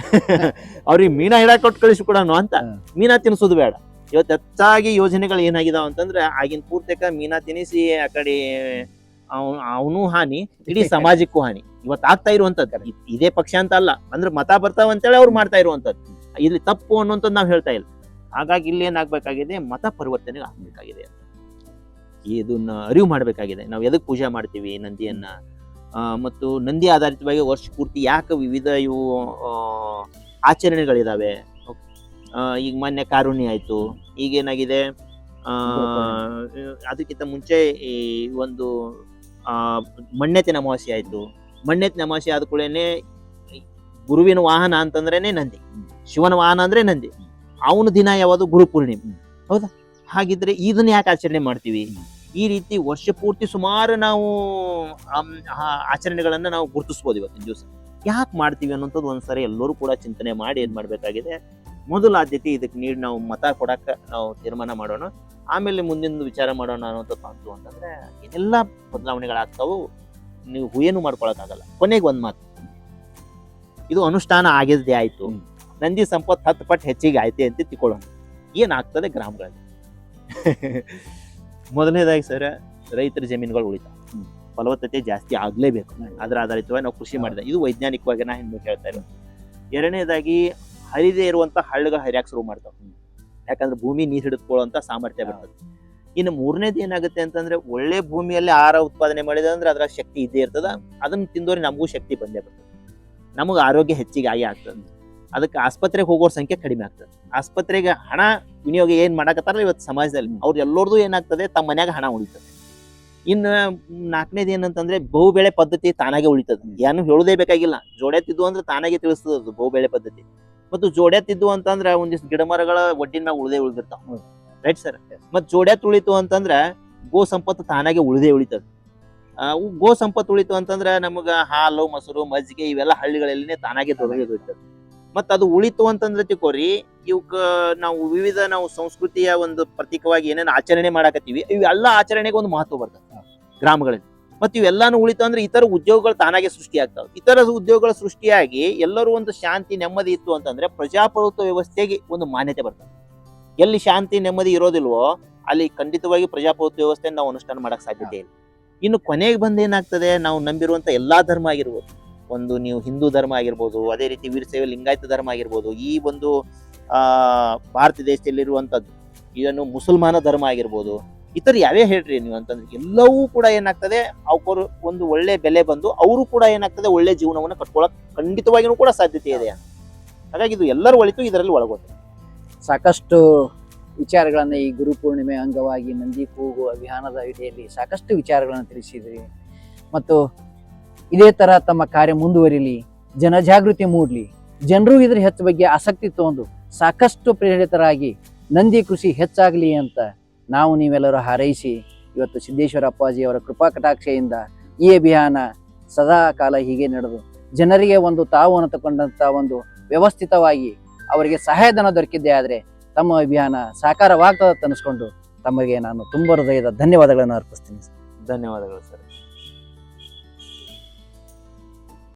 ಅವ್ರಿಗೆ ಮೀನಾ ಹಿಡಾಕ್ ಕೊಟ್ಟು ಕಳಿಸಿ ಕೊಡೋಣ ಅಂತ ಮೀನಾ ತಿನ್ಸೋದು ಬೇಡ. ಇವತ್ತು ಹೆಚ್ಚಾಗಿ ಯೋಜನೆಗಳು ಏನಾಗಿದಾವ ಅಂತಂದ್ರೆ ಆಗಿನ ಪೂರ್ತಕ ಮೀನಾ ತಿನ್ನಿಸಿ ಆ ಕಡೆ ಅವನು ಹಾನಿ, ಇಡೀ ಸಮಾಜಕ್ಕೂ ಹಾನಿ ಇವತ್ತು ಆಗ್ತಾ ಇರುವಂತದ್ದು. ಇದೇ ಪಕ್ಷ ಅಂತ ಅಲ್ಲ, ಅಂದ್ರೆ ಮತ ಬರ್ತಾವ ಅಂತೇಳಿ ಅವ್ರು ಮಾಡ್ತಾ ಇರುವಂತದ್ದು. ಇಲ್ಲಿ ತಪ್ಪು ಅನ್ನುವಂಥದ್ದು ನಾವು ಹೇಳ್ತಾ ಇಲ್ಲ. ಹಾಗಾಗಿ ಇಲ್ಲಿ ಏನಾಗ್ಬೇಕಾಗಿದೆ, ಮತ ಪರಿವರ್ತನೆ ಆಗ್ಬೇಕಾಗಿದೆ, ಇದನ್ನ ಅರಿವು ಮಾಡ್ಬೇಕಾಗಿದೆ. ನಾವು ಎದಕ್ ಪೂಜೆ ಮಾಡ್ತೀವಿ ನಂದಿಯನ್ನ, ಮತ್ತು ನಂದಿ ಆಧಾರಿತವಾಗಿ ವರ್ಷ ಪೂರ್ತಿ ಯಾಕೆ ವಿವಿಧ ಇವು ಆಚರಣೆಗಳಿದಾವೆ. ಈಗ ಮೊನ್ನೆ ಕಾರುಣ್ಯ ಆಯ್ತು, ಈಗೇನಾಗಿದೆ ಅದಕ್ಕಿಂತ ಮುಂಚೆ ಈ ಒಂದು ಮಣ್ಣೆತ್ತಿನ ಅಮಾವಾಸ್ಯೆ ಆಯ್ತು. ಮಣ್ಣೆತ್ತಿನ ಅಮಾವಾಸ್ಯೆ ಆದ ಕೂಡಲೇ ಗುರುವಿನ ವಾಹನ ಅಂತಂದ್ರೇನೆ ನಂದಿ, ಶಿವನ ವಾಹನ ಅಂದ್ರೆ ನಂದಿ. ಅವನ ದಿನ ಯಾವುದು ಗುರು ಪೂರ್ಣಿಮೆ, ಹೌದಾ? ಹಾಗಿದ್ರೆ ಇದನ್ನ ಯಾಕೆ ಆಚರಣೆ ಮಾಡ್ತೀವಿ? ಈ ರೀತಿ ವರ್ಷ ಪೂರ್ತಿ ಸುಮಾರು ನಾವು ಆಚರಣೆಗಳನ್ನ ನಾವು ಗುರುತಿಸ್ಬೋದು. ಇವತ್ತಿನ ದಿವಸ ಯಾಕೆ ಮಾಡ್ತೀವಿ ಅನ್ನೋಂಥದ್ದು ಒಂದ್ಸರಿ ಎಲ್ಲರೂ ಕೂಡ ಚಿಂತನೆ ಮಾಡಿ ಏನ್ ಮಾಡ್ಬೇಕಾಗಿದೆ, ಮೊದಲ ಆದ್ಯತೆ ಇದಕ್ಕೆ ನೀಡಿ ನಾವು ಮತ ಕೊಡಕ್ಕ ನಾವು ತೀರ್ಮಾನ ಮಾಡೋಣ, ಆಮೇಲೆ ಮುಂದಿನ ವಿಚಾರ ಮಾಡೋಣ ಅನ್ನೋಂಥದ್ದು ಅಂತು ಅಂತಂದ್ರೆ ಏನೆಲ್ಲ ಬದಲಾವಣೆಗಳಾಗ್ತಾವು, ನೀವು ಏನು ಮಾಡ್ಕೊಳಕ್ಕಾಗಲ್ಲ. ಕೊನೆಗೆ ಒಂದ್ ಮಾತು, ಇದು ಅನುಷ್ಠಾನ ಆಗಿದ್ದೇ ಆಯ್ತು, ನಂದಿ ಸಂಪತ್ತು 10 ಪಟ್ಟು ಹೆಚ್ಚಿಗೆ ಆಯ್ತೆ ಅಂತ ತಿಳ್ಕೊಳ್ಳೋಣ. ಏನಾಗ್ತದೆ ಗ್ರಾಮಗಳಲ್ಲಿ? ಮೊದಲನೇದಾಗಿ ಸರ್, ರೈತರ ಜಮೀನುಗಳು ಉಳಿತಾವ, ಫಲವತ್ತತೆ ಜಾಸ್ತಿ ಆಗ್ಲೇಬೇಕು. ಅದರ ಆಧಾರಿತವಾಗಿ ನಾವು ಕೃಷಿ ಮಾಡಿದ, ಇದು ವೈಜ್ಞಾನಿಕವಾಗಿ ನಾ ಹಿಂದೆ ಹೇಳ್ತಾ ಇರೋದು. ಎರಡನೇದಾಗಿ ಹರಿದೇ ಇರುವಂತ ಹಳ್ಳಗಳು ಹರಿಯಾಕ್ ಶುರು ಮಾಡ್ತಾವ, ಯಾಕಂದ್ರೆ ಭೂಮಿ ನೀರು ಹಿಡಿದುಕೊಳ್ಳುವಂತ ಸಾಮರ್ಥ್ಯ ಬರ್ತದೆ. ಇನ್ನು ಮೂರನೇದು ಏನಾಗುತ್ತೆ ಅಂತಂದ್ರೆ, ಒಳ್ಳೆ ಭೂಮಿಯಲ್ಲಿ ಆಹಾರ ಉತ್ಪಾದನೆ ಮಾಡಿದ ಅಂದ್ರೆ ಅದ್ರ ಶಕ್ತಿ ಇದ್ದೇ ಇರ್ತದ, ಅದನ್ನ ತಿಂದೋರಿ ನಮಗೂ ಶಕ್ತಿ ಬಂದೇ ಬರ್ತದೆ, ನಮಗ ಆರೋಗ್ಯ ಹೆಚ್ಚಿಗೆ ಆಗಿ ಆಗ್ತದೆ. ಅದಕ್ಕೆ ಆಸ್ಪತ್ರೆಗೆ ಹೋಗೋರ ಸಂಖ್ಯೆ ಕಡಿಮೆ ಆಗ್ತದೆ. ಆಸ್ಪತ್ರೆಗೆ ಹಣ ವಿನಿಯೋಗ ಏನ್ ಮಾಡಕತ್ತಾರಲ್ಲ ಇವತ್ತು ಸಮಾಜದಲ್ಲಿ, ಅವ್ರು ಎಲ್ಲರದು ಏನಾಗ್ತದೆ, ತಮ್ಮ ಮನ್ಯಾಗ ಹಣ ಉಳಿತದೆ. ಇನ್ನು ನಾಲ್ಕನೇದು ಏನಂತಂದ್ರೆ, ಬಹುಬೆಳೆ ಪದ್ಧತಿ ತಾನಾಗೆ ಉಳಿತದೆ, ಏನು ಹೇಳೋದೇ ಬೇಕಾಗಿಲ್ಲ. ಜೋಡೆತ್ತಿದ್ದು ಅಂದ್ರೆ ತಾನಾಗೆ ತಿಳಿಸ್ತದ ಅದು ಬಹುಬೆಳೆ ಪದ್ಧತಿ. ಮತ್ತು ಜೋಡೆತ್ತಿದ್ದು ಅಂತಂದ್ರೆ ಒಂದಿಷ್ಟು ಗಿಡ ಮರಗಳ ಒಡ್ಡಿನ ಮ್ಯಾಗ ಉಳಿದಿರ್ತಾವ, ರೈಟ್ ಸರ್? ಮತ್ ಜೋಡೆತ್ ಉಳಿತು ಅಂತಂದ್ರ ಗೋ ಸಂಪತ್ತು ತಾನಾಗೆ ಉಳಿತದೆ. ಗೋ ಸಂಪತ್ತು ಉಳಿತು ಅಂತಂದ್ರ ನಮಗ ಹಾಲು, ಮೊಸರು, ಮಜ್ಜಿಗೆ ಇವೆಲ್ಲ ಹಳ್ಳಿಗಳಲ್ಲಿ ತಾನಾಗೆ ದೊರಕಿರ್ತದೆ. ಮತ್ತ ಅದು ಉಳಿತು ಅಂತಂದ್ರೆ ತಿಳ್ಕೊರಿ, ಇವಕ್ಕ ನಾವು ಸಂಸ್ಕೃತಿಯ ಒಂದು ಪ್ರತೀಕವಾಗಿ ಏನೇನು ಆಚರಣೆ ಮಾಡಾಕತ್ತೀವಿ, ಇವೆಲ್ಲ ಆಚರಣೆಗೆ ಒಂದು ಮಹತ್ವ ಬರ್ತದೆ ಗ್ರಾಮಗಳಲ್ಲಿ. ಮತ್ತೆ ಇವೆಲ್ಲಾನು ಉಳಿತು ಅಂದ್ರೆ ಇತರ ಉದ್ಯೋಗಗಳು ತಾನಾಗೆ ಸೃಷ್ಟಿ ಆಗ್ತಾವ. ಇತರ ಉದ್ಯೋಗಗಳ ಸೃಷ್ಟಿಯಾಗಿ ಎಲ್ಲರೂ ಒಂದು ಶಾಂತಿ ನೆಮ್ಮದಿ ಇತ್ತು ಅಂತಂದ್ರೆ ಪ್ರಜಾಪ್ರಭುತ್ವ ವ್ಯವಸ್ಥೆಗೆ ಒಂದು ಮಾನ್ಯತೆ ಬರ್ತದೆ. ಎಲ್ಲಿ ಶಾಂತಿ ನೆಮ್ಮದಿ ಇರೋದಿಲ್ವೋ ಅಲ್ಲಿ ಖಂಡಿತವಾಗಿ ಪ್ರಜಾಪ್ರಭುತ್ವ ವ್ಯವಸ್ಥೆಯನ್ನು ನಾವು ಅನುಷ್ಠಾನ ಮಾಡಕ್ ಸಾಧ್ಯತೆ ಇಲ್ಲ. ಇನ್ನು ಕೊನೆಗೆ ಬಂದು ಏನಾಗ್ತದೆ, ನಾವು ನಂಬಿರುವಂತ ಎಲ್ಲಾ ಧರ್ಮ ಆಗಿರ್ಬೋದು, ಒಂದು ನೀವು ಹಿಂದೂ ಧರ್ಮ ಆಗಿರ್ಬೋದು, ಅದೇ ರೀತಿ ವೀರಶೈವ ಲಿಂಗಾಯತ ಧರ್ಮ ಆಗಿರ್ಬೋದು, ಈ ಒಂದು ಭಾರತ ದೇಶದಲ್ಲಿರುವಂತದ್ದು, ಇದನ್ನು ಮುಸಲ್ಮಾನ ಧರ್ಮ ಆಗಿರ್ಬೋದು, ಇತರ ಯಾವೇ ಹೇಳ್ರಿ ನೀವು ಅಂತಂದ್ರೆ ಎಲ್ಲವೂ ಕೂಡ ಏನಾಗ್ತದೆ, ಅವರು ಒಂದು ಒಳ್ಳೆ ಬೆಲೆ ಬಂದು ಅವರು ಕೂಡ ಏನಾಗ್ತದೆ, ಒಳ್ಳೆ ಜೀವನವನ್ನು ಕಟ್ಕೊಳಕ್ ಖಂಡಿತವಾಗಿಯೂ ಕೂಡ ಸಾಧ್ಯತೆ ಇದೆ. ಹಾಗಾಗಿ ಇದು ಎಲ್ಲರೂ ಒಳಿತು ಇದರಲ್ಲಿ ಒಳಗೊಂಡಿದೆ. ಸಾಕಷ್ಟು ವಿಚಾರಗಳನ್ನ ಈ ಗುರುಪೂರ್ಣಿಮೆ ಅಂಗವಾಗಿ ನಂದಿ ಕೂಗು ಅಭಿಯಾನದ ಅಡಿಯಲ್ಲಿ ಸಾಕಷ್ಟು ವಿಚಾರಗಳನ್ನು ತಿಳಿಸಿದ್ರಿ. ಮತ್ತು ಇದೇ ತರ ತಮ್ಮ ಕಾರ್ಯ ಮುಂದುವರಿಲಿ, ಜನಜಾಗೃತಿ ಮೂಡಲಿ, ಜನರು ಇದ್ರ ಹೆಚ್ಚು ಬಗ್ಗೆ ಆಸಕ್ತಿ ತಗೊಂಡು ಸಾಕಷ್ಟು ಪ್ರೇರಿತರಾಗಿ ನಂದಿ ಕೃಷಿ ಹೆಚ್ಚಾಗಲಿ ಅಂತ ನಾವು ನೀವೆಲ್ಲರೂ ಹಾರೈಸಿ, ಇವತ್ತು ಸಿದ್ದೇಶ್ವರ ಅಪ್ಪಾಜಿ ಅವರ ಕೃಪಾ ಕಟಾಕ್ಷೆಯಿಂದ ಈ ಅಭಿಯಾನ ಸದಾ ಕಾಲ ಹೀಗೆ ನಡೆದು ಜನರಿಗೆ ಒಂದು ತಾವು ಅನ್ನತಕ್ಕಂಥ ಒಂದು ವ್ಯವಸ್ಥಿತವಾಗಿ ಅವರಿಗೆ ಸಹಾಯಧನ ದೊರಕಿದ್ದೇ ಆದರೆ ತಮ್ಮ ಅಭಿಯಾನ ಸಾಕಾರವಾಗ್ತದೆ ಅನ್ನಿಸ್ಕೊಂಡು ತಮಗೆ ನಾನು ತುಂಬ ಹೃದಯದ ಧನ್ಯವಾದಗಳನ್ನು ಅರ್ಪಿಸ್ತೀನಿ. ಧನ್ಯವಾದಗಳು ಸರ್.